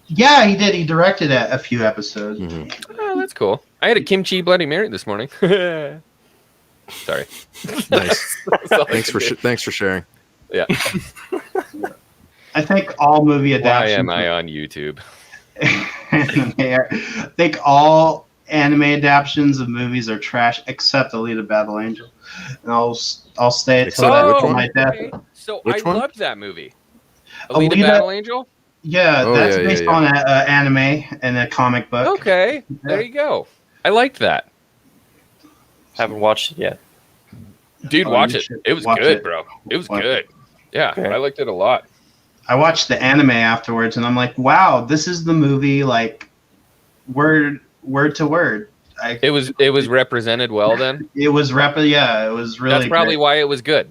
Yeah, he did. He directed a few episodes. Oh, that's cool. I had a kimchi Bloody Mary this morning. Sorry. Nice. Thanks for sharing. Yeah. I think all movie Why adaptations. am I on YouTube? I think all anime adaptations of movies are trash except Alita Battle Angel, and I'll stay until my death. Okay. So Which I one? loved that movie. Alita Alita- Battle Angel? Yeah, Oh, that's yeah, based yeah. on an anime and a comic book. Okay, there you go. I liked that. Haven't watched it yet. Dude, Oh, watch you it. should It was watch good, it. bro. It was Watch good. Yeah, Okay. I liked it a lot. I watched the anime afterwards, and I'm like, wow, this is the movie, like word to word. It was represented well then. It was yeah, it was really. That's probably great. why it was good.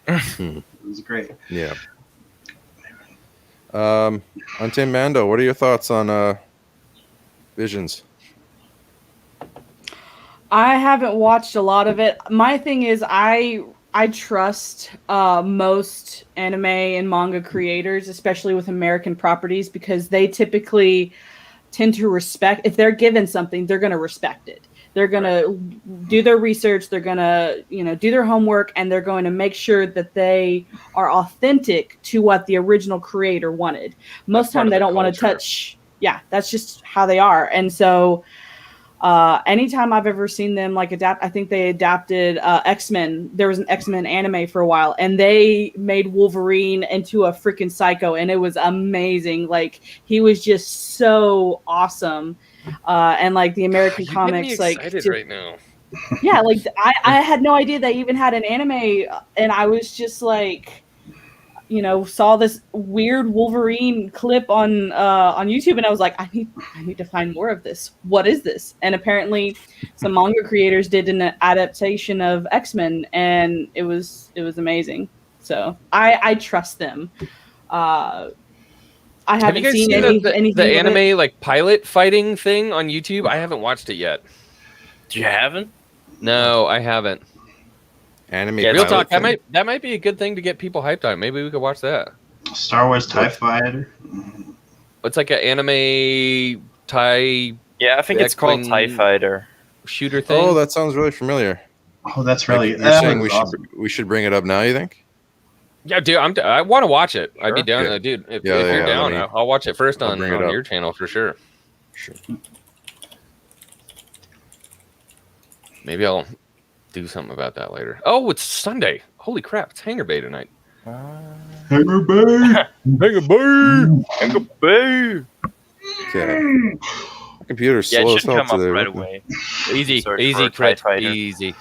It was great. Yeah. Untamed Mando, what are your thoughts on Visions? I haven't watched a lot of it. My thing is, I trust most anime and manga creators, especially with American properties, because they typically tend to respect. If they're given something, they're going to respect it. They're going to do their research. They're going to, do their homework, and they're going to make sure that they are authentic to what the original creator wanted. Most time they don't want to touch. Yeah, that's just how they are. And so anytime I've ever seen them adapt, I think they adapted X-Men. There was an X-Men anime for a while, and they made Wolverine into a freaking psycho, and it was amazing. He was just so awesome. And the American comics, excited right now. Yeah, I had no idea they even had an anime, and I was just saw this weird Wolverine clip on YouTube, and I was like, I need to find more of this. What is this? And apparently, some manga creators did an adaptation of X-Men, and it was amazing. So I trust them. I Have you haven't guys seen seen anything. the of it. anime pilot fighting thing on YouTube? I haven't watched it yet. You haven't? No, I haven't. Anime. Real pilot talk. thing? That might be a good thing to get people hyped on. Maybe we could watch that. Star Wars TIE Fighter. It's like an anime TIE. Yeah, I think it's called TIE Fighter. Shooter thing. Oh, that sounds really familiar. Oh, that's really. You're that saying was we awesome. should bring it up now? You think? Yeah, dude, I want to watch it. I'd be down, Yeah. dude. If Yeah, you're yeah, down, let me- I'll watch it first I'll on bring it up. your channel for sure. Sure. Maybe I'll do something about that later. Oh, it's Sunday. Holy crap! It's Hanger Bay tonight. Hanger Bay. Hanger Bay. Hanger Bay. Okay. My computer's Yeah, slow it as should hell come up today. right away. Easy, Search easy, for TIE Crit. Fighter. Easy.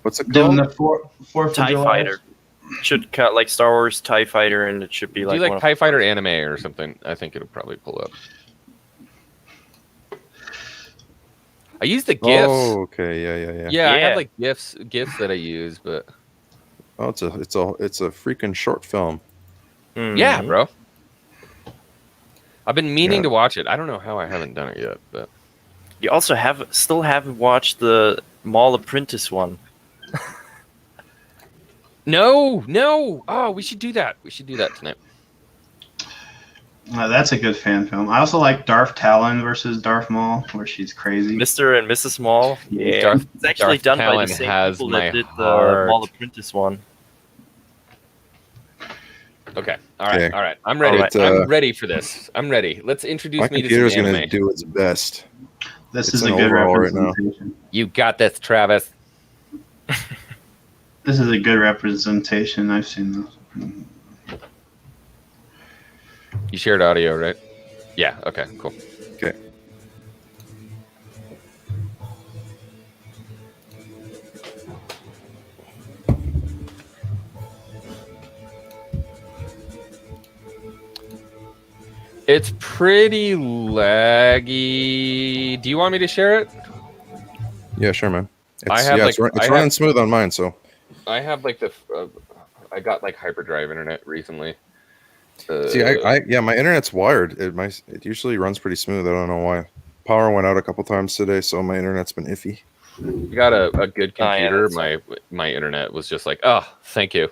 What's it Doing called? the 4th of TIE July. Fighter. Should cut like Star Wars TIE Fighter, and it should be Do like you like one of- TIE Fighter anime or something? I think it'll probably pull up. I use the GIFs. Oh, okay, yeah. Yeah, I have like GIFs that I use, but it's a freaking short film. yeah, bro. I've been meaning to watch it. I don't know how I haven't done it yet, but You also still haven't watched the Mall Apprentice one. no. Oh, we should do that. We should do that tonight. That's a good fan film. I also like Darth Talon versus Darth Maul, where she's crazy. Mr. and Mrs. Maul. Yeah, it's actually done by the same people that did the Mall Apprentice one. Okay. All Okay. right. I'm ready. I'm ready for this. I'm ready. Let's introduce My me to computer's some going to anime. do its best. This It's is a an good overall right now. representation. You got this, Travis. This is a good representation. I've seen this. You shared audio, right? Yeah. Okay. Cool. Okay. It's pretty laggy. Do you want me to share it? Yeah, sure, man. I have, like, it's running smooth on mine, so. I have like I got like hyperdrive internet recently. See, my internet's wired. It usually runs pretty smooth. I don't know why. Power went out a couple times today, so my internet's been iffy. You got a good computer. yeah, my internet was just like, oh, thank you.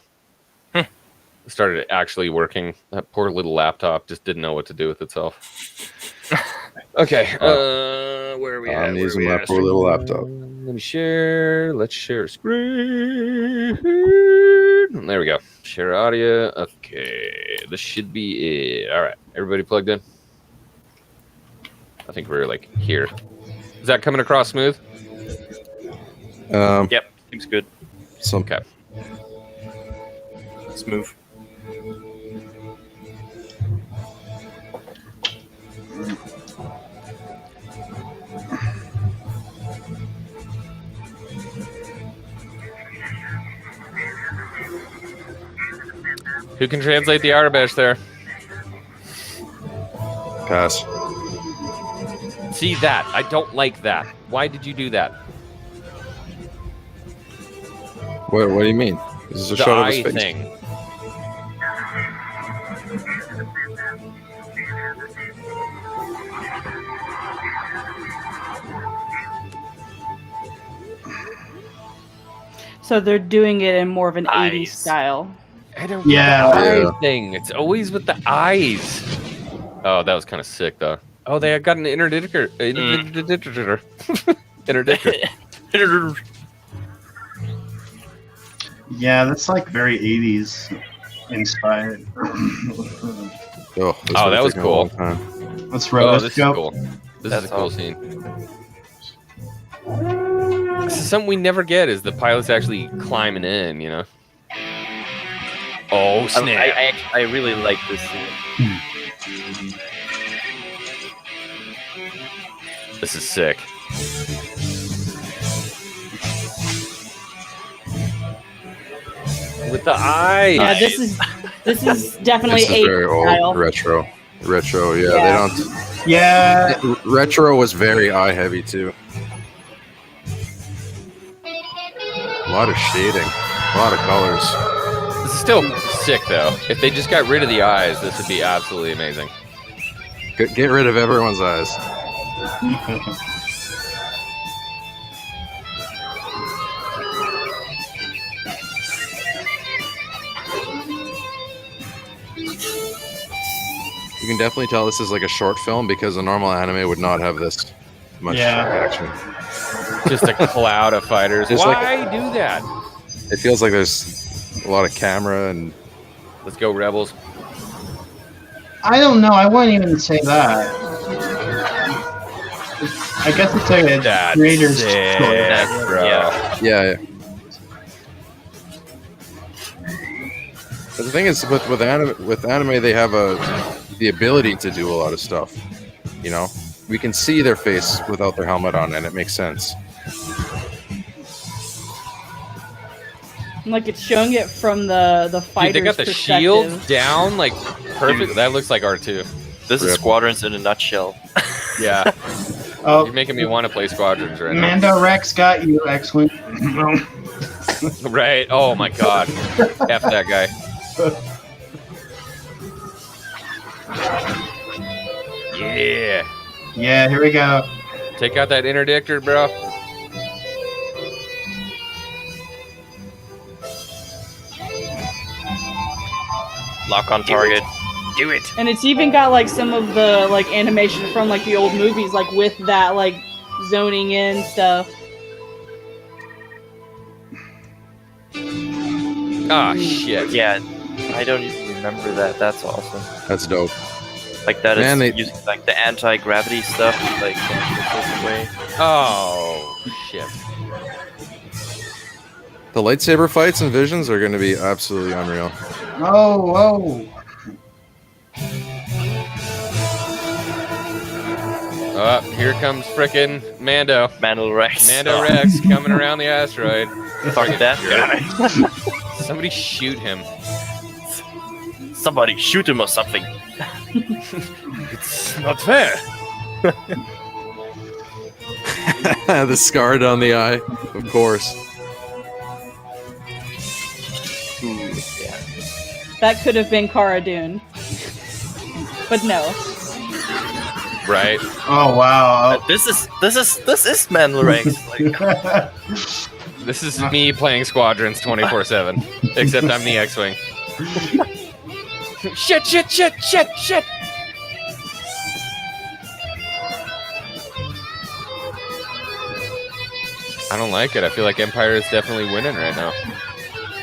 Started actually working. That poor little laptop just didn't know what to do with itself. Okay, where are we at? I'm using my poor little laptop. Let me share. Let's share screen. There we go. Share audio. Okay, this should be it. All right, everybody plugged in. I think we're like here. Is that coming across smooth? Yep, seems good. Okay. Smooth. Who can translate the Arabic there? Pass. See that? I don't like that. Why did you do that? What do you mean? This is a The shot of his eye face. thing. So they're doing it in more of an 80s style. I don't Yeah. get the eye thing. It's always with the eyes. Oh, that was kind of sick, though. Oh, they got an interdictor. Interdictor. Yeah, that's like very 80s inspired. Oh, that was cool. Let's Oh, this is rotoscope. cool. This is a cool scene. This is something we never get, is the pilots actually climbing in, you know? Oh, snap. I really like this scene. This is sick. With the eyes. Yeah, this is definitely This is very 80s style. old, retro. They don't. Yeah. Retro was very eye heavy too. A lot of shading, a lot of colors. This is still sick, though. If they just got rid of the eyes, this would be absolutely amazing. Get rid of everyone's eyes. You can definitely tell this is like a short film because a normal anime would not have this much action. Just a cloud of fighters. There's Why do that? It feels like there's a lot of camera and. Let's go, Rebels. I don't know. I wouldn't even say that. I guess it's like a creator's choice. Bro. Yeah. But the thing is, with anime, they have the ability to do a lot of stuff. You know, we can see their face without their helmet on, and it makes sense. Like it's showing it from the fighter's Dude, they got the perspective. shield down like perfect. Dude. That looks like R2. This is Squadrons in a nutshell. Yeah. Oh, You're making me want to play Squadrons right now. Mando Rex got you, X-Wing. Right. Oh my god. F that guy. Yeah. Yeah, here we go. Take out that interdictor, bro. Lock on target. Do it. And it's even got like some of the like animation from like the old movies, like with that like zoning in stuff. Ah, shit. Yeah, I don't even remember that. That's awesome. That's dope. Like that Man, is they- using like the anti-gravity stuff, like this way. Oh, shit. The lightsaber fights and visions are going to be absolutely unreal. Oh, whoa. Here comes frickin' Mando. Mando Rex. Mando Rex coming around the asteroid. Fuck that guy. Somebody shoot him. Somebody shoot him or something. It's not fair. The scar down the eye, of course. Ooh, yeah. That could have been Cara Dune, but no. Right. Oh wow. This is Mando Rex. Like, This is me playing Squadrons 24/7, except I'm the X-Wing. Shit, shit, shit, shit, shit! I don't like it. I feel like Empire is definitely winning right now.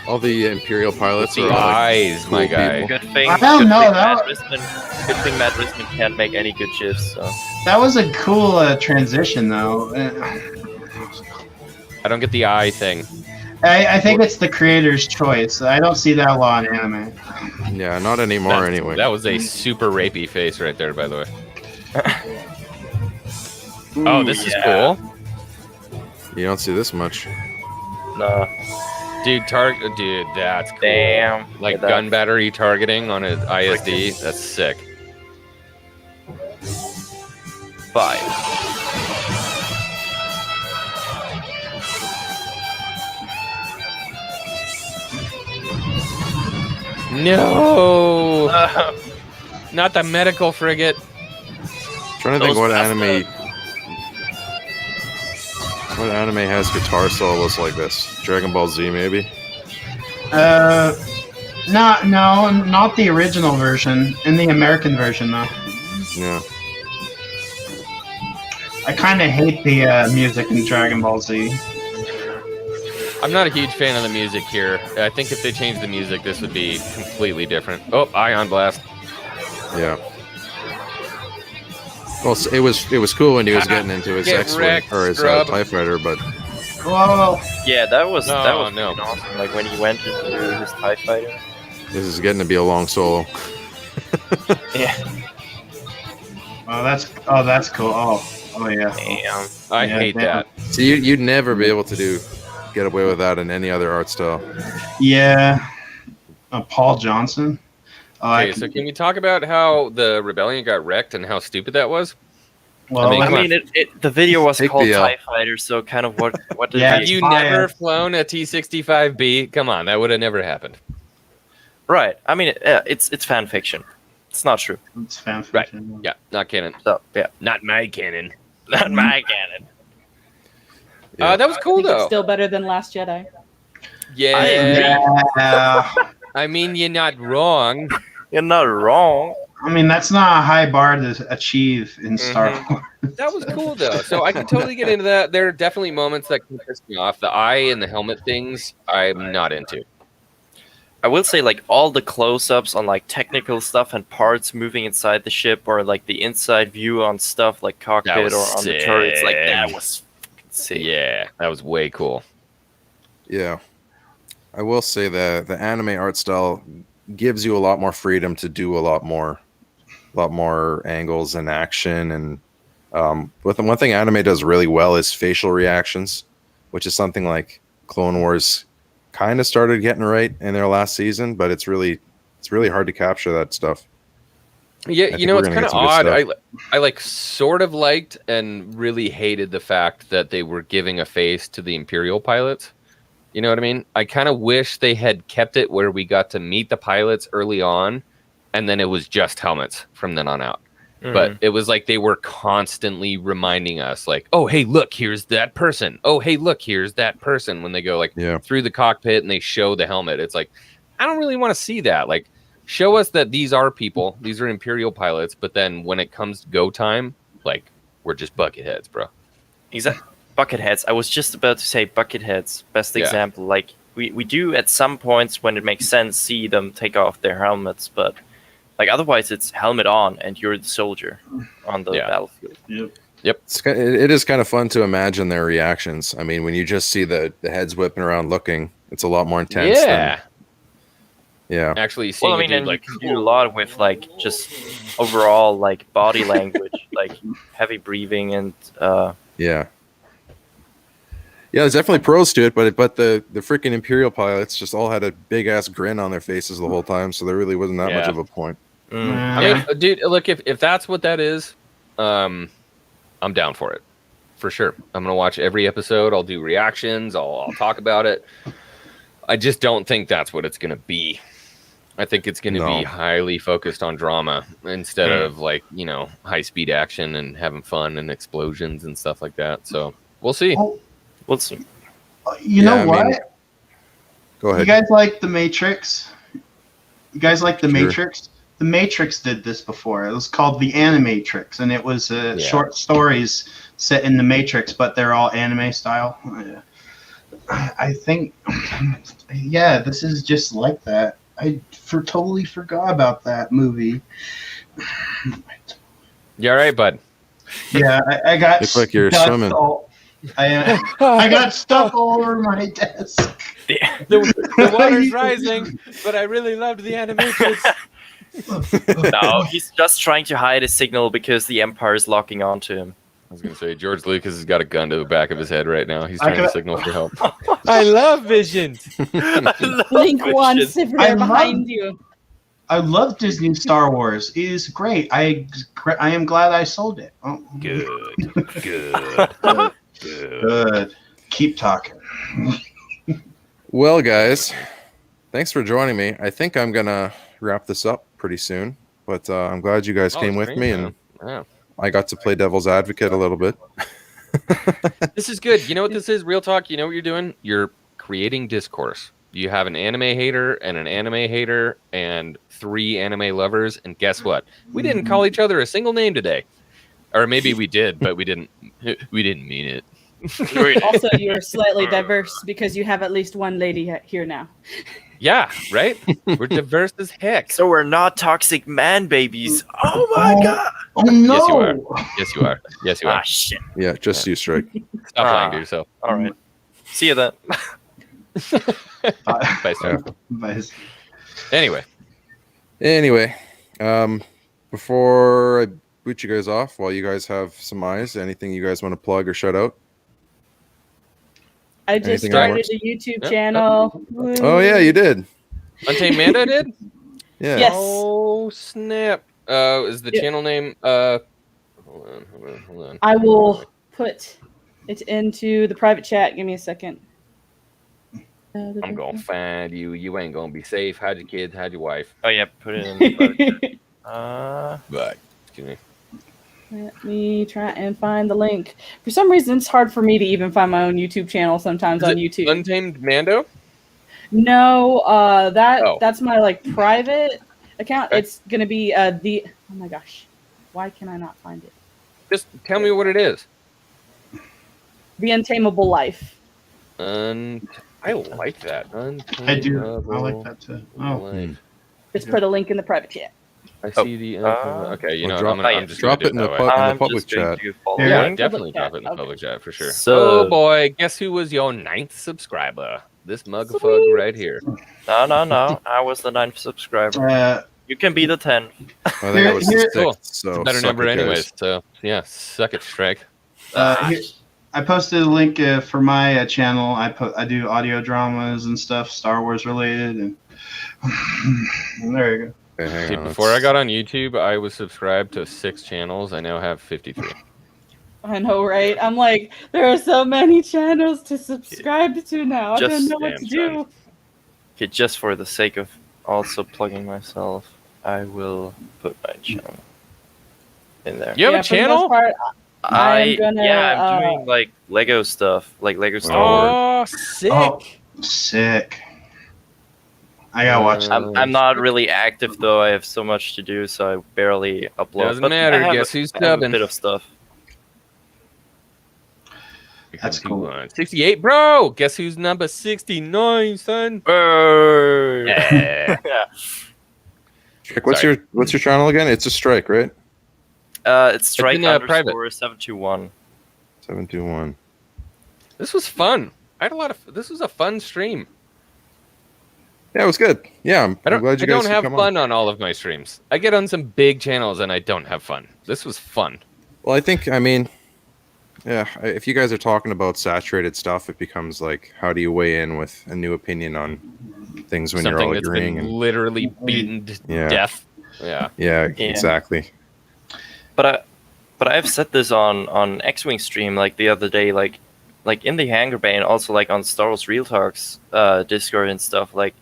All the Imperial pilots The are like eyes, cool my guy. people. good thing. I don't good know, thing that Good thing Matt Risman can't make any good shifts. So. That was a cool transition, though. I don't get the eye thing. I think it's the creator's choice. I don't see that a lot in anime. Yeah, not anymore anyway. That was a super rapey face right there, by the way. Oh, this is cool. You don't see this much. No. Dude, dude, that's cool. Damn. Like Yeah, gun battery targeting on an ISD. That's sick. 5. No! Not the medical frigate. Trying to think what anime. What anime has guitar solos like this? Dragon Ball Z, maybe. Not the original version. In the American version, though. Yeah. I kind of hate the music in Dragon Ball Z. I'm not a huge fan of the music here. I think if they changed the music, this would be completely different. Oh, Ion Blast. Yeah. Well, it was cool when he was getting into his Get X-wing wrecked, or his scrub. TIE fighter, but Whoa! Yeah, that was No, fucking awesome. Like when he went into his TIE fighter. this is getting to be a long solo. Yeah. Oh, that's cool. Oh yeah. Damn. I Yeah, hate damn. that. So you'd never be able to get away with that in any other art style. Yeah. Paul Johnson. Oh, Okay, so can we talk about how the rebellion got wrecked and how stupid that was? Well, I mean, I come on. mean, the video was Take called the L. TIE Fighter, so kind of what did Yeah, we Have you fine. never flown a T-65B? Come on, that would have never happened. Right. I mean, it's fan fiction. It's not true. It's fan Right. fiction. Yeah, not canon. So yeah, Not my canon. not my canon. Yeah. That was I cool think it's though. still better than Last Jedi. Yeah. Yeah. I mean, you're not wrong. You're not wrong. I mean, that's not a high bar to achieve in Star Wars. That was cool though. So I can totally get into that. There are definitely moments that can piss me off. The eye and the helmet things, I'm not into. I will say, like, all the close-ups on like technical stuff and parts moving inside the ship, or like the inside view on stuff like cockpit That was or on the turrets, like that sick. was fucking sick. Yeah, that was way cool. Yeah. I will say that the anime art style gives you a lot more freedom to do a lot more angles and action. And but the one thing anime does really well is facial reactions, which is something like Clone Wars kind of started getting right in their last season, but it's really hard to capture that stuff. Yeah, I you think know, we're it's gonna kind get of some good odd. stuff. I like sort of liked and really hated the fact that they were giving a face to the Imperial pilots. You know what I mean? I kind of wish they had kept it where we got to meet the pilots early on, and then it was just helmets from then on out. But it was like they were constantly reminding us, like, oh, hey, look, here's that person. Oh, hey, look, here's that person. When they go like through the cockpit and they show the helmet, it's like, I don't really want to see that. Like, show us that these are people, these are Imperial pilots. But then when it comes to go time, like, we're just bucketheads, bro. Exactly. Bucketheads. I was just about to say bucketheads. Best example. Like we do at some points when it makes sense see them take off their helmets, but like otherwise it's helmet on and you're the soldier on the battlefield. Yep. It is kind of fun to imagine their reactions. I mean, when you just see the heads whipping around looking, it's a lot more intense. Yeah. Actually, well, I mean, and like you can do a lot with like just overall like body language, like heavy breathing and yeah, there's definitely pros to it, but the freaking Imperial pilots just all had a big ass grin on their faces the whole time, so there really wasn't that much of a point. I mean, dude, look, if that's what that is, I'm down for it, for sure. I'm gonna watch every episode. I'll do reactions. I'll talk about it. I just don't think that's what it's gonna be. I think it's gonna be highly focused on drama instead of like, you know, high speed action and having fun and explosions and stuff like that. So we'll see. We'll see. You know what? Go ahead. You guys like The Matrix? You guys like The Matrix? The Matrix did this before. It was called The Animatrix, and it was short stories set in The Matrix, but they're all anime style. I think, yeah, this is just like that. I totally forgot about that movie. You all right, bud? Yeah, I got. Looks like you're stuff swimming. I got stuff all over my desk. The water's rising, but I really loved the animations. No, he's just trying to hide a signal because the Empire is locking onto him. I was gonna say George Lucas has got a gun to the back of his head right now. He's trying to signal for help. I love visions. Blink once if they're behind you. I love Disney Star Wars. It is great. I am glad I sold it. Oh. Good. Keep talking. Well, guys, thanks for joining me. I think I'm gonna wrap this up pretty soon, but I'm glad you guys came with me, and I got to play devil's advocate a little bit. This is good. You know what this is? Real talk. You know what you're doing? You're creating discourse. You have an anime hater and an anime hater and 3 anime lovers, and guess what? We didn't call each other a single name today, or maybe we did, but we didn't mean it. Also, you're slightly diverse because you have at least one lady here now. Yeah, right? We're diverse as heck. So we're not toxic man babies. Oh my god. Oh no. Yes, you are. Yes, you are. Yes, you are. Ah, shit. Yeah, just you, Strike. Stop lying to yourself. All right. See you then. Bye, sir. Bye. Anyway, before I boot you guys off, while you guys have some eyes, anything you guys want to plug or shout out? I just Anything started works? a YouTube channel. Oh yeah, you did. Untamed Mando did? Yeah. Yes. Oh snap! Is the channel name? Hold on. I will put it into the private chat. Give me a second. I'm gonna find you. You ain't gonna be safe. Hide your kids. Hide your wife. Oh yeah, put it in the private chat. But excuse me. Let me try and find the link. For some reason, it's hard for me to even find my own YouTube channel sometimes on YouTube. Untamed Mando? No, that's my like private account. Okay. It's gonna be oh my gosh, why can I not find it? Just tell me what it is. The Untamable Life. I like that. I do. I like that too. Oh. Just put a link in the private chat. I see the. Okay, you know, I'm just drop it in the public chat. Yeah, definitely drop it in the public chat for sure. So, oh boy, guess who was your 9th subscriber? This mugfug right here. No. I was the 9th subscriber. You can be the 10th. I think I was the 6th. Cool. So it's a better number anyways. So yeah, suck it, Strike. I I posted a link for my channel. I do audio dramas and stuff, Star Wars related, and there you go. Okay, hang Dude, on, before I got on YouTube, I was subscribed to 6 channels. I now have 53. I know, right? I'm like, there are so many channels to subscribe to now. I don't Just- know what to Damn, do. Okay, just for the sake of also plugging myself, I will put my channel in there. You have Yeah, a for the most channel? part, I'm gonna, I'm doing like Lego stuff, like Lego Star Wars. Oh, sick. Oh, sick. I gotta watch that. I'm not really active though. I have so much to do, so I barely upload. Doesn't but matter. I have Guess who's I have a dubbing? bit of stuff. That's cool. 68, bro. Guess who's number 69, son? Yeah. Chick, what's Sorry. your channel again? It's a strike, right? It's strike in, underscore private. 721. 721. This was fun. I had a lot of. This was a fun stream. Yeah, it was good. Yeah, I'm I don't. glad you I guys don't could have come fun on all of my streams. I get on some big channels and I don't have fun. This was fun. Well, I mean, yeah, if you guys are talking about saturated stuff, it becomes like, how do you weigh in with a new opinion on things when you're Something all that's agreeing? been And literally beaten to Yeah. death. Yeah. yeah, exactly. But I've said this on X-Wing stream like the other day, like in the Hangar Bay and also like on Star Wars Real Talks Discord and stuff. Like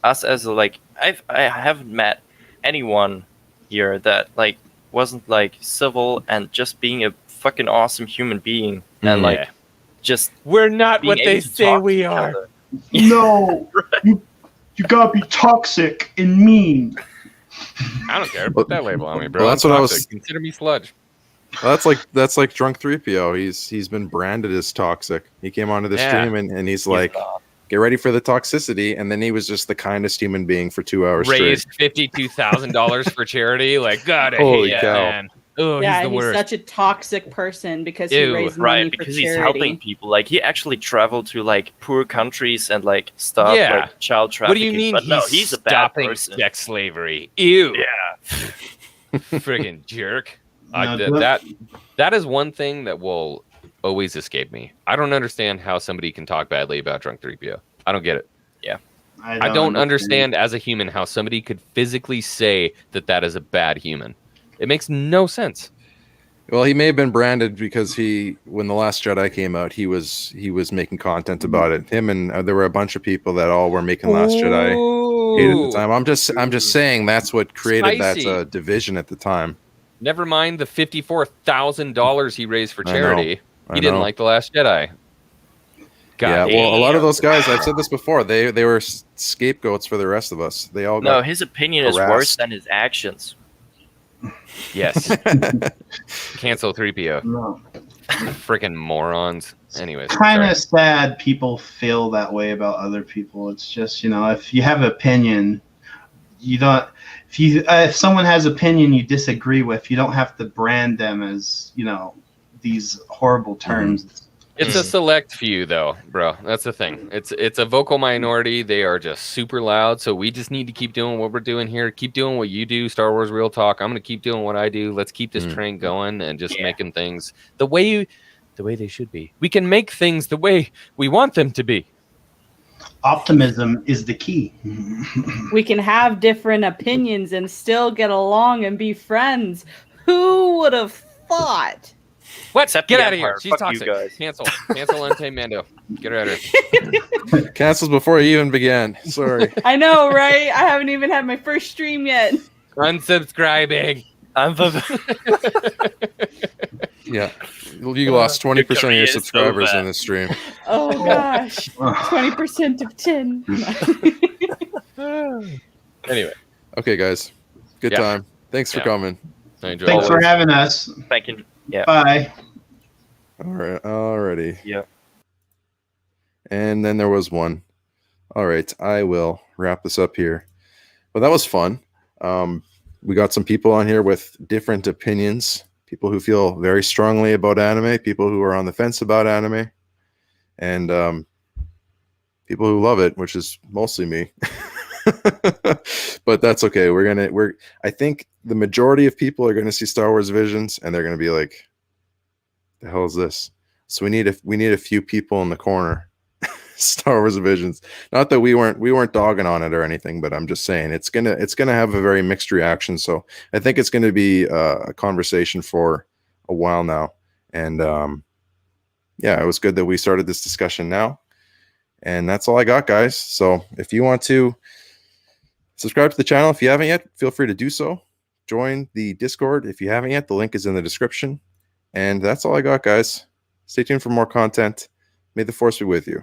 us as a, like I haven't met anyone here that like wasn't like civil and just being a fucking awesome human being and like Yeah. just We're not being what they able to say talk to we each are. other. No, you gotta be toxic and mean. I don't care. Put that label on me, bro. Well, that's I'm what I was- toxic. Consider me sludge. Well, that's like Drunk 3PO. He's been branded as toxic. He came onto the Yeah. stream and he's like, get ready for the toxicity, and then he was just the kindest human being for 2 hours Raised straight. $52,000 for charity. Like, God, I Holy hate cow. that, man. Oh, yeah, he's the worst. such a toxic person because he Ew, raised money Right, for because he's charity. helping people. Like he actually traveled to like poor countries and like stop Yeah. like child What trafficking. do you mean But no, he's a bad stopping person. sex slavery? Ew. Yeah. Friggin' jerk. No, That is one thing that will always escape me. I don't understand how somebody can talk badly about Drunk 3PO. I don't get it. Yeah. I don't understand as a human how somebody could physically say that that is a bad human. It makes no sense. Well, he may have been branded because when The Last Jedi came out, he was making content about it. Him and there were a bunch of people that all were making Last Jedi hate at the time. I'm just saying that's what created Spicy. that division at the time. Never mind the $54,000 he raised for I know. charity. I He didn't know. like The Last Jedi. God Yeah, well, a lot of damn. those guys, I've said this before, they were scapegoats for the rest of us. They all No, got his opinion is worse harassed. than his actions. Yes. Cancel 3PO. No. Freaking morons. Anyways. Kind sorry. of sad people feel that way about other people. It's just, if you have opinion, you don't. If someone has opinion you disagree with, you don't have to brand them as these horrible terms. It's a select few, though, bro. That's the thing. It's a vocal minority. They are just super loud. So we just need to keep doing what we're doing here. Keep doing what you do, Star Wars Real Talk. I'm gonna keep doing what I do. Let's keep this train going and just making things the way they should be. We can make things the way we want them to be. Optimism is the key. We can have different opinions and still get along and be friends. Who would have thought? What? Except Get the out of here. Empire. She's Fuck toxic. you guys. Cancel. Cancel Untamed Mando. Get her out of here. cancels before he even began. Sorry. I know, right? I haven't even had my first stream yet. Unsubscribing. Yeah, you lost 20% of your career is so subscribers bad. in this stream. Oh gosh, 20% of 10. Anyway. Okay, guys, good Yeah. time. Thanks for Yeah. coming. I enjoyed Thanks it. for having us. Thank you. Yeah. Bye. All right, alrighty. Yeah. And then there was one. All right, I will wrap this up here. Well, that was fun. We got some people on here with different opinions. People who feel very strongly about anime, people who are on the fence about anime, and people who love it, which is mostly me. But that's okay. I think the majority of people are gonna see Star Wars Visions and they're gonna be like, the hell is this? So we need a few people in the corner. Star Wars Visions. Not that we weren't dogging on it or anything, but I'm just saying it's gonna have a very mixed reaction. So I think it's gonna be a conversation for a while now. And yeah, it was good that we started this discussion now. And that's all I got, guys. So if you want to subscribe to the channel, if you haven't yet, feel free to do so. Join the Discord if you haven't yet. The link is in the description. And that's all I got, guys. Stay tuned for more content. May the Force be with you.